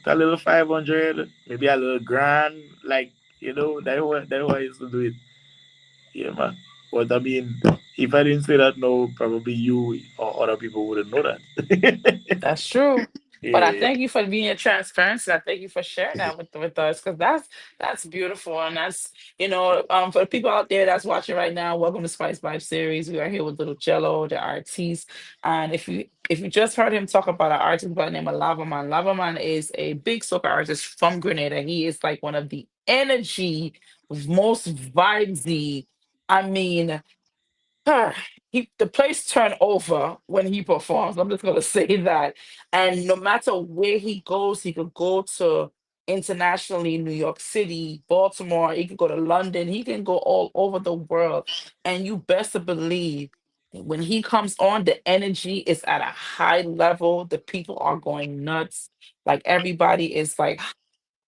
a little 500, maybe a little grand, like that's how I used to do it. Yeah, man. But I mean, if I didn't say that, no, probably you or other people wouldn't know that. That's true. But I Yeah, thank you for being transparent. I thank you for sharing that with us because that's beautiful. And that's, for the people out there that's watching right now, welcome to Spice Vibe series. We are here with Little Jello, the artiste. And if you just heard him talk about an artist by the name of Lava Man, Lava Man is a big soca artist from Grenada. He is like one of the energy, most vibesy. I mean, the place turned over when he performs. I'm just gonna say that. And no matter where he goes, he could go to internationally, New York City, Baltimore, he could go to London, he can go all over the world. And you best to believe when he comes on, the energy is at a high level. The people are going nuts. Like everybody is like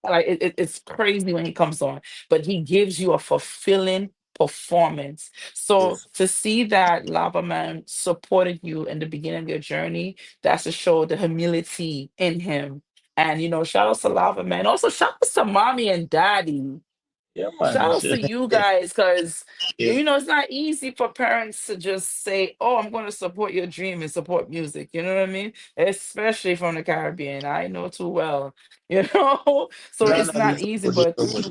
it's crazy when he comes on, but he gives you a fulfilling performance. So yes. to see that Lava Man supported you in the beginning of your journey, that's to show the humility in him. And shout out to Lava Man. Also, shout out to mommy and daddy. Yeah, Shout man. out to you guys because Yeah. it's not easy for parents to just say, "Oh, I'm going to support your dream and support music." You know what I mean? Especially from the Caribbean, I know too well. So No, it's no, not this easy, but but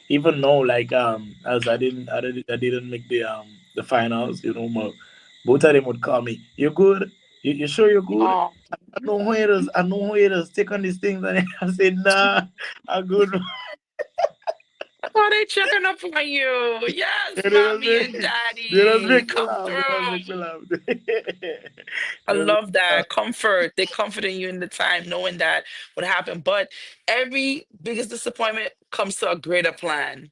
even now, like as I didn't make the finals, both of them would call me. You good? You sure you're good? oh, I know haters take on these things, and I said, nah, I'm good. oh, they checking up on you. Yes, They don't mommy make and they don't daddy, make me come laugh. They don't make me through. laugh. I They don't make love me laugh. that comfort. They comforting you in the time, knowing that would happen. But every biggest disappointment comes to a greater plan,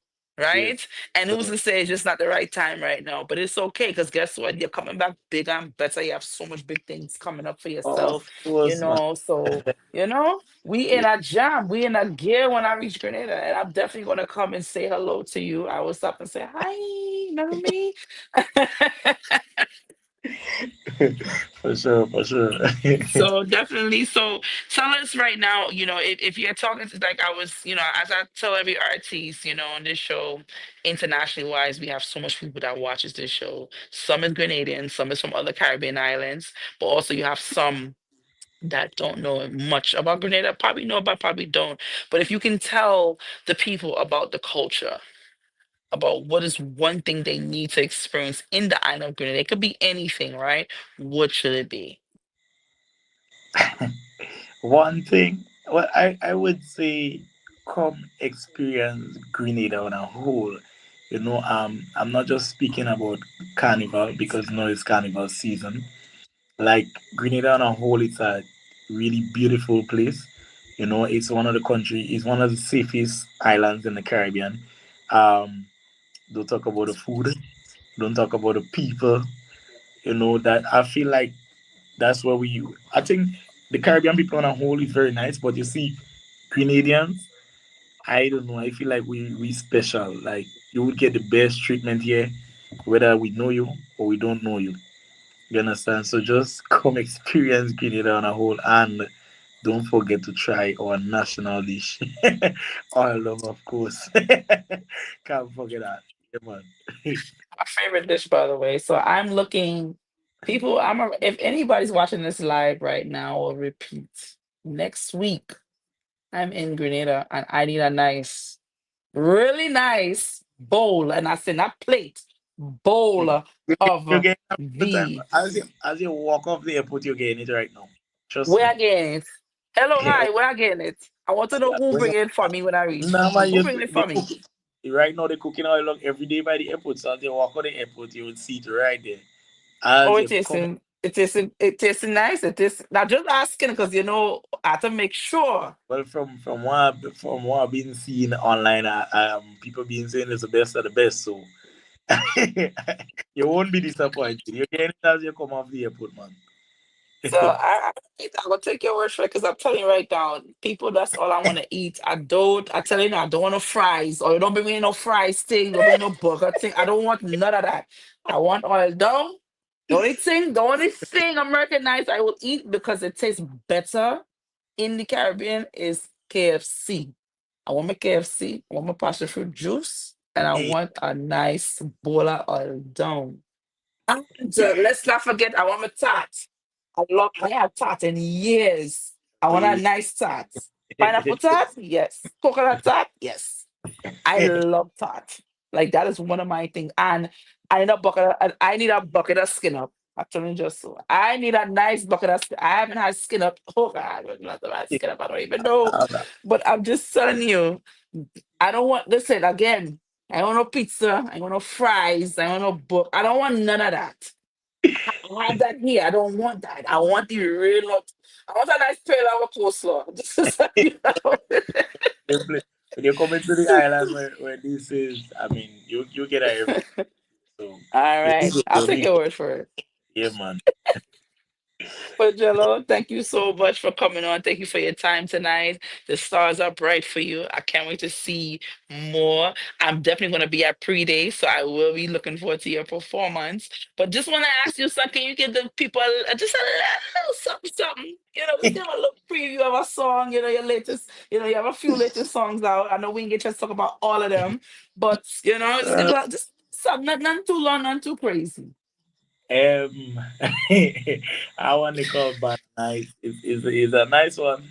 Yes. right? And who's So, to say it's just not the right time right now? But it's okay because guess what? You're coming back bigger and better. You have so much big things coming up for yourself, of course, man. So we in Yeah. a jam, we in a gear when I reach Grenada, and I'm definitely gonna come and say hello to you. I will stop and say hi, remember me? For sure, for sure. So definitely. So tell us right now, if you're talking to like I was, as I tell every artist, on this show, internationally wise, we have so much people that watches this show. Some is Grenadian, some is from other Caribbean islands, but also you have some that don't know much about Grenada, probably know about, probably don't. But if you can tell the people about the culture, about what is one thing they need to experience in the island of Grenada, it could be anything, right? What should it be? One thing, well, I would say, come experience Grenada on a whole. I'm not just speaking about carnival because now it's carnival season. Like Grenada on a whole, it's a really beautiful place. It's one of the safest islands in the Caribbean. Um, don't talk about the food, don't talk about the people. That I feel like that's where I think the Caribbean people on a whole is very nice, but you see, Grenadians, I don't know. I feel like we special. Like you would get the best treatment here, whether we know you or we don't know you. You understand? So just come experience Grenada on a whole, and don't forget to try our national dish, oil love, of course. Can't forget that. Yeah, man. My favorite dish, by the way. So I'm looking, people. If anybody's watching this live right now or repeat next week, I'm in Grenada and I need a nice, really nice bowl, and I say not plate, bowl You're of getting it all the time. the. As you walk off the airport, you're getting it right now. Trust Where me. I getting it? Hello, Yeah. hi. Where I getting it? I want to know who When bring you, it for me when I reach. nah, man, Who bring it they for cook me? right now. They're cooking oil log every day by the airport. So as you walk on the airport, you will see it right there. Oh, As it you come isn't. It isn't. It isn't nice. It is. Now, just asking because I have to make sure. Well, from what I've been seeing online, people being saying it's the best of the best. So you won't be disappointed. You get it as you come off the airport, man. So I'm gonna take your word for it because I'm telling you right now, people, that's all I want to eat. I tell you now, I don't want no fries, or you don't bring me no fries thing, don't bring me no burger thing. I don't want none of that. I want oil down. The only thing Americanized I will eat because it tastes better in the Caribbean is KFC. I want my KFC, I want my passion fruit juice, and I Hey, want a nice bowl of oil down. And let's not forget, I want my tart. I have tart in years. I want a hey. nice tart. Pineapple tart? Yes. Coconut tart? Yes. I love tart. Like that is one of my things. And I need a bucket of skin up. I'm telling you just so. I need a nice bucket of I haven't had skin up. Oh God, I don't know about skin up. I don't even know. But I'm just telling you, I don't want listen again. I don't want no pizza. I want no fries. I want no book. I don't want none of that. I have that here. I don't want that. I want the real. I want a nice trailer of coleslaw. This is When you come into the island where this is, I mean, you get everything. So All it's right. good. I'll take your word for it. Yeah, man. But Jello, thank you so much for coming on. Thank you for your time tonight. The stars are bright for you. I can't wait to see more. I'm definitely going to be at pre-day, so I will be looking forward to your performance. But just want to ask you something. Can you give the people just a little something, something? Just give a little preview of a song. Your latest. You have a few latest songs out. I know we can get a chance to talk about all of them, but just give just something, not too long, not too crazy. Um, I want to call Banana is a nice one.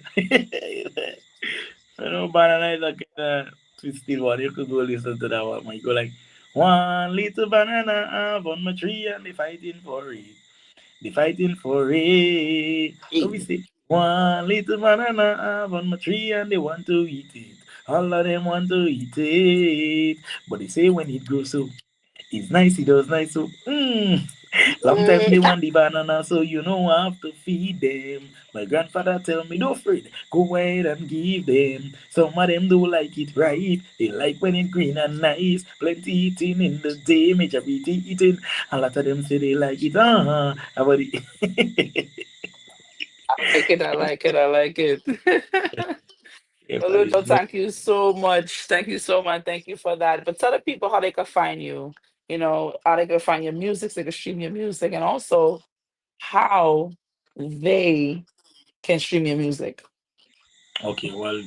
Banana is a kind of twisted one. You could go listen to that one. You go like, one little banana up on my tree and they fighting for it. They fighting for it. So we say, one little banana up on my tree and they want to eat it. All of them want to eat it. But they say when it grows so, it's nice, it does nice so. Long time they want the banana, so I have to feed them. My grandfather tell me, don't afraid, go ahead and give them. Some of them do like it right. They like when it green and nice. Plenty eating in the day, majority eating. A lot of them say they like it. About it. I like it. I like it. I like it. Yeah, Well, but Lucho, it's no thank you so much. Thank you so much. Thank you for that. But tell the people how they can find you. how they can find your music, so they can stream your music, and also how they can stream your music. Okay, well,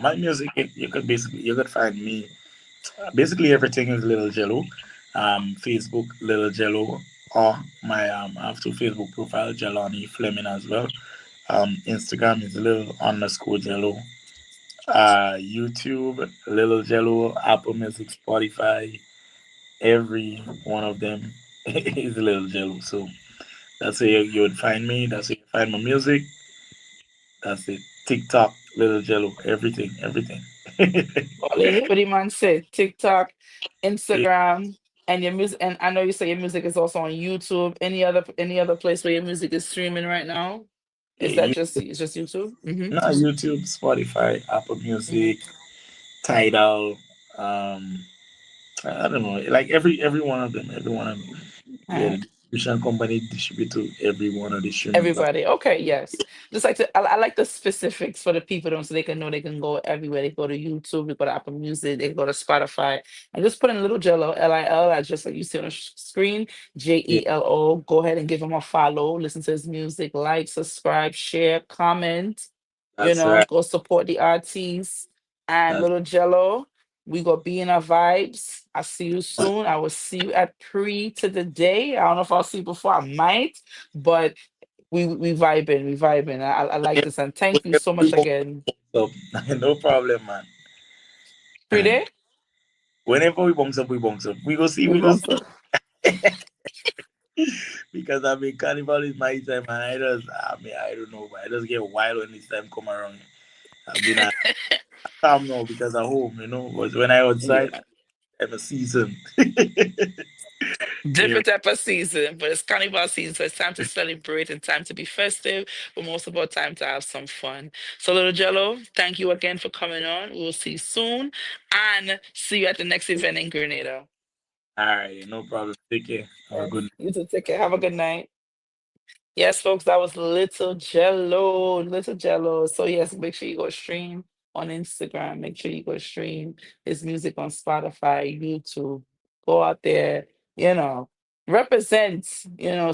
my music, you could find me. Basically, everything is Little Jello. Facebook Little Jello, or my I have two Facebook profile, Jelani Fleming as well. Instagram is little underscore Jello. YouTube Little Jello, Apple Music, Spotify, every one of them is Little Jello. So that's where you would find me. That's where you find my music. That's it. TikTok, Little Jello, everything, everything. Well, you hear what the man said. TikTok, Instagram, and your music. And I know you say your music is also on YouTube. Any other place where your music is streaming right now? Is that You, just YouTube? no, YouTube, Spotify, Apple Hmm. Music, Tidal. Um, I don't know, like every one of them, every one of them. Yeah, the distribution company distribute to every one of the streaming platforms. Everybody. Okay, yes. Just like I like the specifics for the people so they can know they can go everywhere. They go to YouTube, they go to Apple Music, they go to Spotify, and just put in Little Jello, Lil, as just like you see on the screen, Yeah, Jelo. Go ahead and give him a follow, listen to his music, like, subscribe, share, comment. that's right. Go support the artists and That's Little Jello. We gonna be in our vibes. I see you soon. I will see you at pre to the day. I don't know if I'll see you before. I might, but we vibing, we vibing. I like this, and thank you whenever so we much bump again. up, no problem, Pre man. day, Whenever we bumps up, we bumps up. We go see, we we go gonna see. so Because I mean, carnival is my time, and I don't know, but I just get wild when this time come around. I've been calm now because at home, but when I outside, yeah. I'm a season. Yeah, Different type of season, but it's carnival season, so it's time to celebrate and time to be festive, but most of all, time to have some fun. So, Little Jello, thank you again for coming on. We'll see you soon, and see you at the next event in Grenada. all right, no problem. Take care. Have a Yes. good You too. Take care. Have a good night. Yes, folks, that was Little Jello. Little Jello. So yes, make sure you go stream on Instagram. Make sure you go stream his music on Spotify, YouTube. Go out there, you know, represent,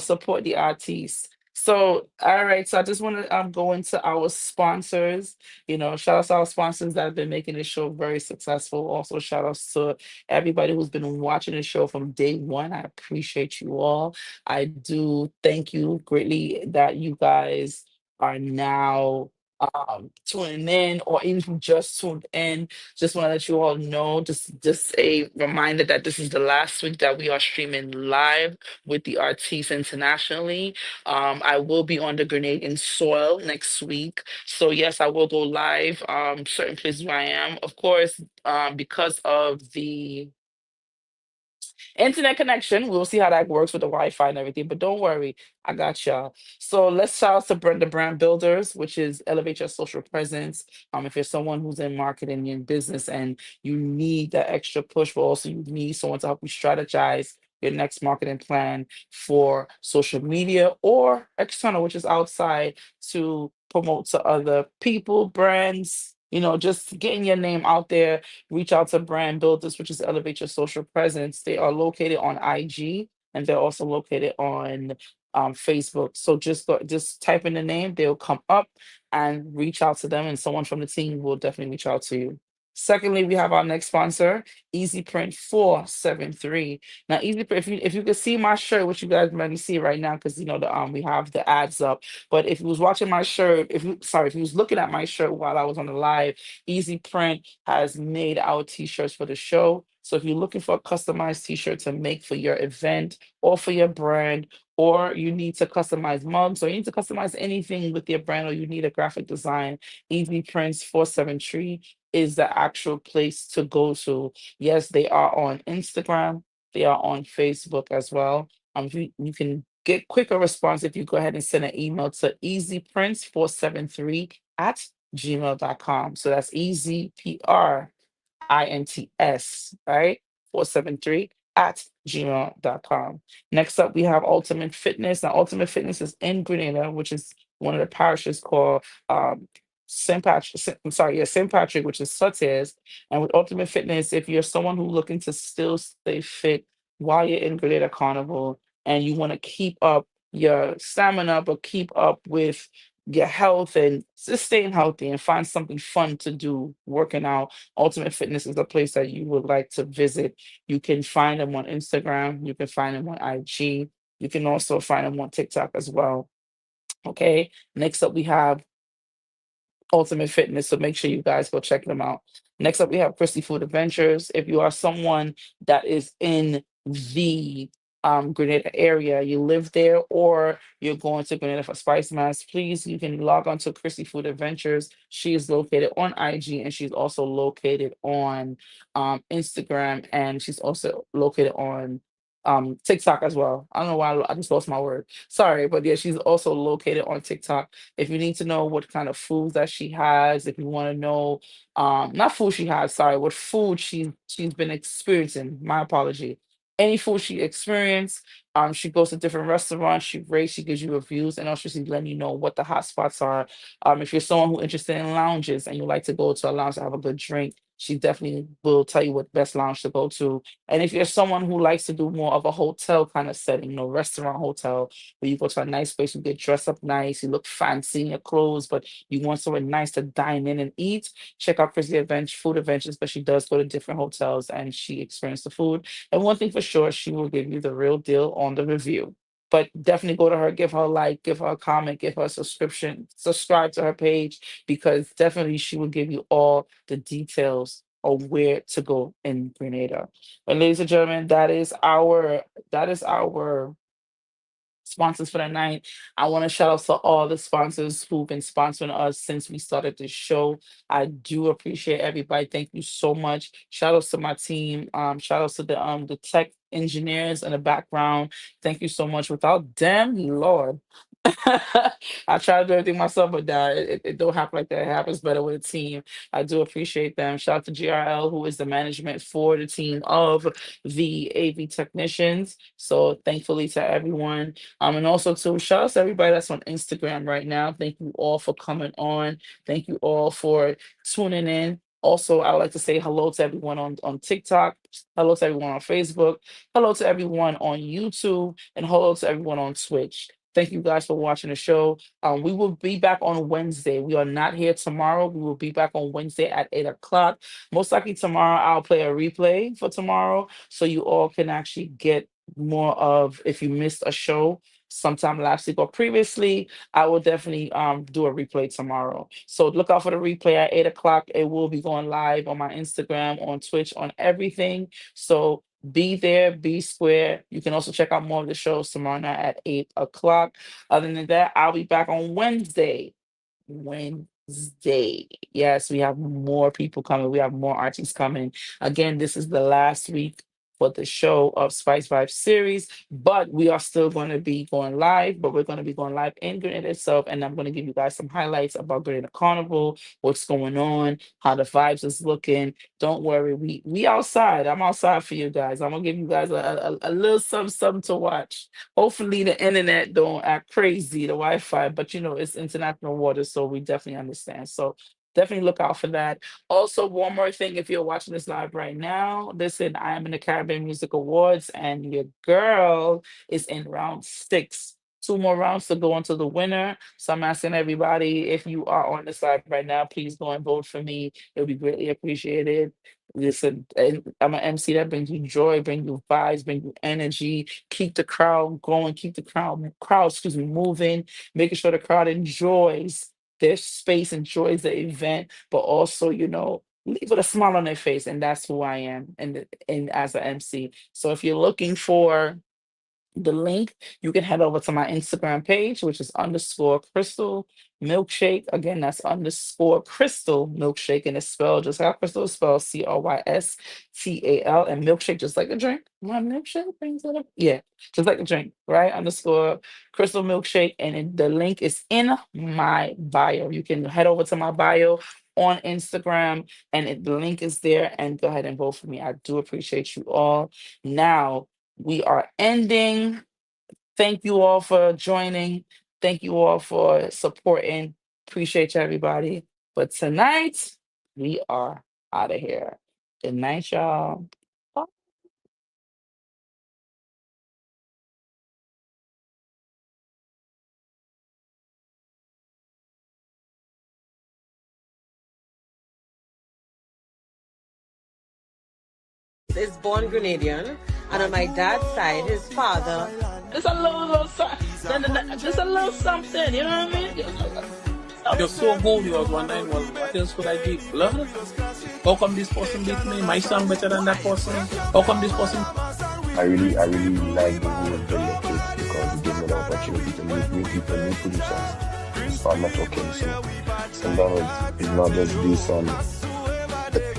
support the artists. So, all right. So I just want to go into our sponsors. Shout out to our sponsors that have been making this show very successful. Also, shout outs to everybody who's been watching the show from day one. I appreciate you all. I do thank you greatly that you guys are now tuning in, or even if you just tuned in. Just want to let you all know, just a reminder that this is the last week that we are streaming live with the artists internationally. I will be on the Grenadian soil next week. So yes, I will go live certain places where I am. Of course, because of the internet connection. We'll see how that works with the Wi-Fi and everything. But don't worry, I got y'all. So let's shout out to the Brand Builders, which is elevate your social presence. If you're someone who's in marketing and business and you need that extra push, but also you need someone to help you strategize your next marketing plan for social media or external, which is outside, to promote to other people, brands. Just getting your name out there. Reach out to Brand Builders, which is elevate your social presence. They are located on IG, and they're also located on Facebook. So just type in the name, they'll come up, and reach out to them, and someone from the team will definitely reach out to you. Secondly, we have our next sponsor, Easy Print 473. Now, Easy Print, if you could see my shirt, which you guys might see right now, because we have the ads up. But if you was watching my shirt, if you was looking at my shirt while I was on the live, Easy Print has made our t-shirts for the show. So if you're looking for a customized t-shirt to make for your event or for your brand, or you need to customize mugs, or you need to customize anything with your brand, or you need a graphic design, Easy Prints 473 is the actual place to go to. Yes, they are on Instagram, they are on Facebook as well. You can get quicker response if you go ahead and send an email to easyprints473 at gmail.com. So that's EasyPrints, right? 473 at gmail.com. Next up, we have Ultimate Fitness. Now, Ultimate Fitness is in Grenada, which is one of the parishes called St. Patrick, which is Sutter's. And with Ultimate Fitness, if you're someone who's looking to still stay fit while you're in Grenada Carnival and you want to keep up your stamina, but keep up with your health and just staying healthy and find something fun to do working out. Ultimate Fitness is a place that you would like to visit. You can find them on Instagram, you can find them on IG, you can also find them on TikTok as well. Okay, next up we have Ultimate Fitness, so make sure you guys go check them out. Next up, we have Christy Food Adventures. If you are someone that is in the Grenada area, you live there, or you're going to Grenada for Spice Mass, please, you can log on to Christy Food Adventures. She is located on IG, and she's also located on Instagram, and she's also located on TikTok as well. I don't know why I just lost my word. Sorry, but yeah, she's also located on TikTok. If you need to know what kind of foods that she has, if you want to know not food she has, sorry, what food she's been experiencing, my apology. Any food she experienced, she goes to different restaurants, she rates, she gives you reviews, and also she's letting you know what the hot spots are. If you're someone who's interested in lounges and you like to go to a lounge to have a good drink, she definitely will tell you what best lounge to go to. And if you're someone who likes to do more of a hotel kind of setting, restaurant hotel, where you go to a nice place, you get dressed up nice, you look fancy in your clothes, but you want somewhere nice to dine in and eat, check out Chrissy Food Adventures, but she does go to different hotels and she experienced the food. And one thing for sure, she will give you the real deal on the review. But definitely go to her, give her a like, give her a comment, give her a subscription, subscribe to her page, because definitely she will give you all the details of where to go in Grenada. And ladies and gentlemen, that is our sponsors for the night. I want to shout out to all the sponsors who've been sponsoring us since we started this show. I do appreciate everybody. Thank you so much. Shout outs to my team. Shout outs to the tech engineers in the background. Thank you so much. Without them, Lord. I try to do everything myself, but it don't happen like that. It happens better with a team. I do appreciate them. Shout out to GRL, who is the management for the team of the AV technicians. So thankfully to everyone. And also to shout out to everybody that's on Instagram right now. Thank you all for coming on. Thank you all for tuning in. Also, I would like to say hello to everyone on TikTok, hello to everyone on Facebook, hello to everyone on YouTube, and hello to everyone on Twitch. Thank you guys for watching the show. We will be back on Wednesday. We are not here tomorrow. We will be back on Wednesday at 8 o'clock. Most likely tomorrow, I'll play a replay for tomorrow, so you all can actually get more of, if you missed a show sometime last week or previously, I will definitely do a replay tomorrow. So look out for the replay at 8 o'clock. It will be going live on my Instagram, on Twitch, on everything. So be there, be square. You can also check out more of the shows tomorrow night at 8 o'clock. Other than that, I'll be back on Wednesday. Yes, we have more people coming. We have more artists coming. Again, this is the last week for the show of Spice Vibe series, but we are still going to be going live, but we're going to be going live in Grenada itself, and I'm going to give you guys some highlights about Grenada Carnival, what's going on, how the vibes is looking. Don't worry, we outside. I'm outside for you guys. I'm going to give you guys a little something to watch. Hopefully the internet don't act crazy, the Wi-Fi, but it's international water, so we definitely understand. So definitely look out for that. Also, one more thing, if you're watching this live right now, listen, I am in the Caribbean Music Awards, and your girl is in round 6. 2 more rounds to go on to the winner. So I'm asking everybody, if you are on this live right now, please go and vote for me. It'll be greatly appreciated. Listen, I'm an MC that brings you joy, bring you vibes, bring you energy, keep the crowd going, keep the crowd, moving, making sure the crowd enjoys their space, enjoys the event, but also, leave with a smile on their face. And that's who I am, and as an MC. So if you're looking for the link, you can head over to my Instagram page, which is _Crystal Milkshake. Again, that's _Crystal Milkshake, and it's spelled just how Crystal is spelled, CRYSTAL, and milkshake, just like a drink. My milkshake brings it up. Yeah, just like a drink, right? _Crystal Milkshake, and the link is in my bio. You can head over to my bio on Instagram, and the link is there, and go ahead and vote for me. I do appreciate you all. Now, we are ending. Thank you all for joining. Thank you all for supporting. Appreciate you, everybody. But tonight, we are out of here. Good night, y'all. Bye. is born Grenadian, and on my dad's side, his father, just a just a little something, you know what I mean? You're so good, you was wondering, well, what else could I give? Love? How come this person beat me? My song better than that person? How come this person? I really like the way of the electric because it gives me the opportunity to meet new people, new producers. So I'm not talking, so sometimes it's not just this song.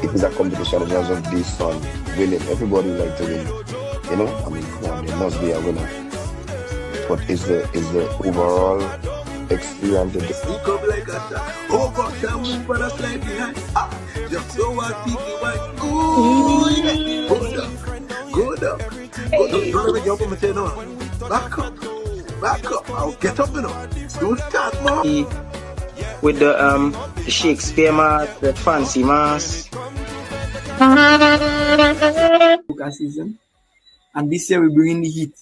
If it's a competition, it's not just this song winning. Everybody like to win, you know? I mean, there must be a winner. But it's the overall experience of the He come like a shot. Oh, God, can move for the slide behind. Just so I think you might. Ooh, yeah. Hold up. Go down. Don't let me jump on my tail now. Back up. I'll get up, you know. Don't start, man. With the Shakespeare mask, the fancy mask. Soca season. And this year we bring in the heat.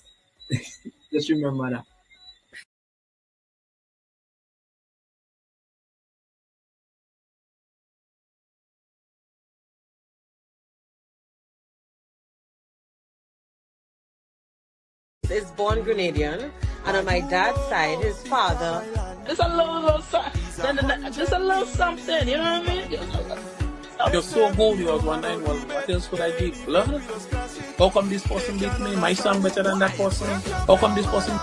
Just remember that. Is born Grenadian, and on my dad's side, his father, just a little something, you know what I mean? You're so good, you was wondering, well, what else could I give? Love? How come this person beat me? My song better than that person? How come this person?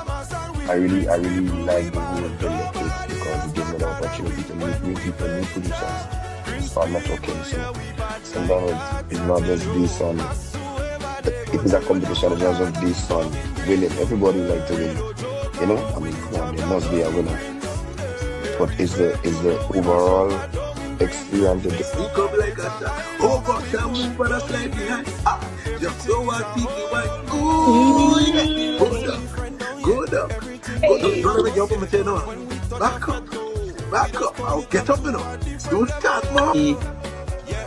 I really like the way of the electric because it gives me the opportunity to meet new people, new producers. So I'm not talking, so sometimes it's not just this song. If it's a competition, it's not just this song winning. Everybody like to win, you know? I mean, there must be a winner. But it's the overall experience of the He come like a shot. Oh, God, can move for the slide behind. Just so I think you might. Ooh, yeah. Hold up. Go down. Don't let me jump on my tail now. Back up. I'll get up, you know. Don't start, man.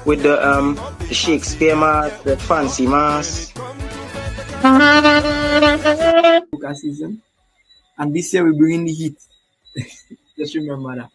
With the Shakespeare mask, the fancy mask. Soca season. And this year we bring in the heat. Just remember that.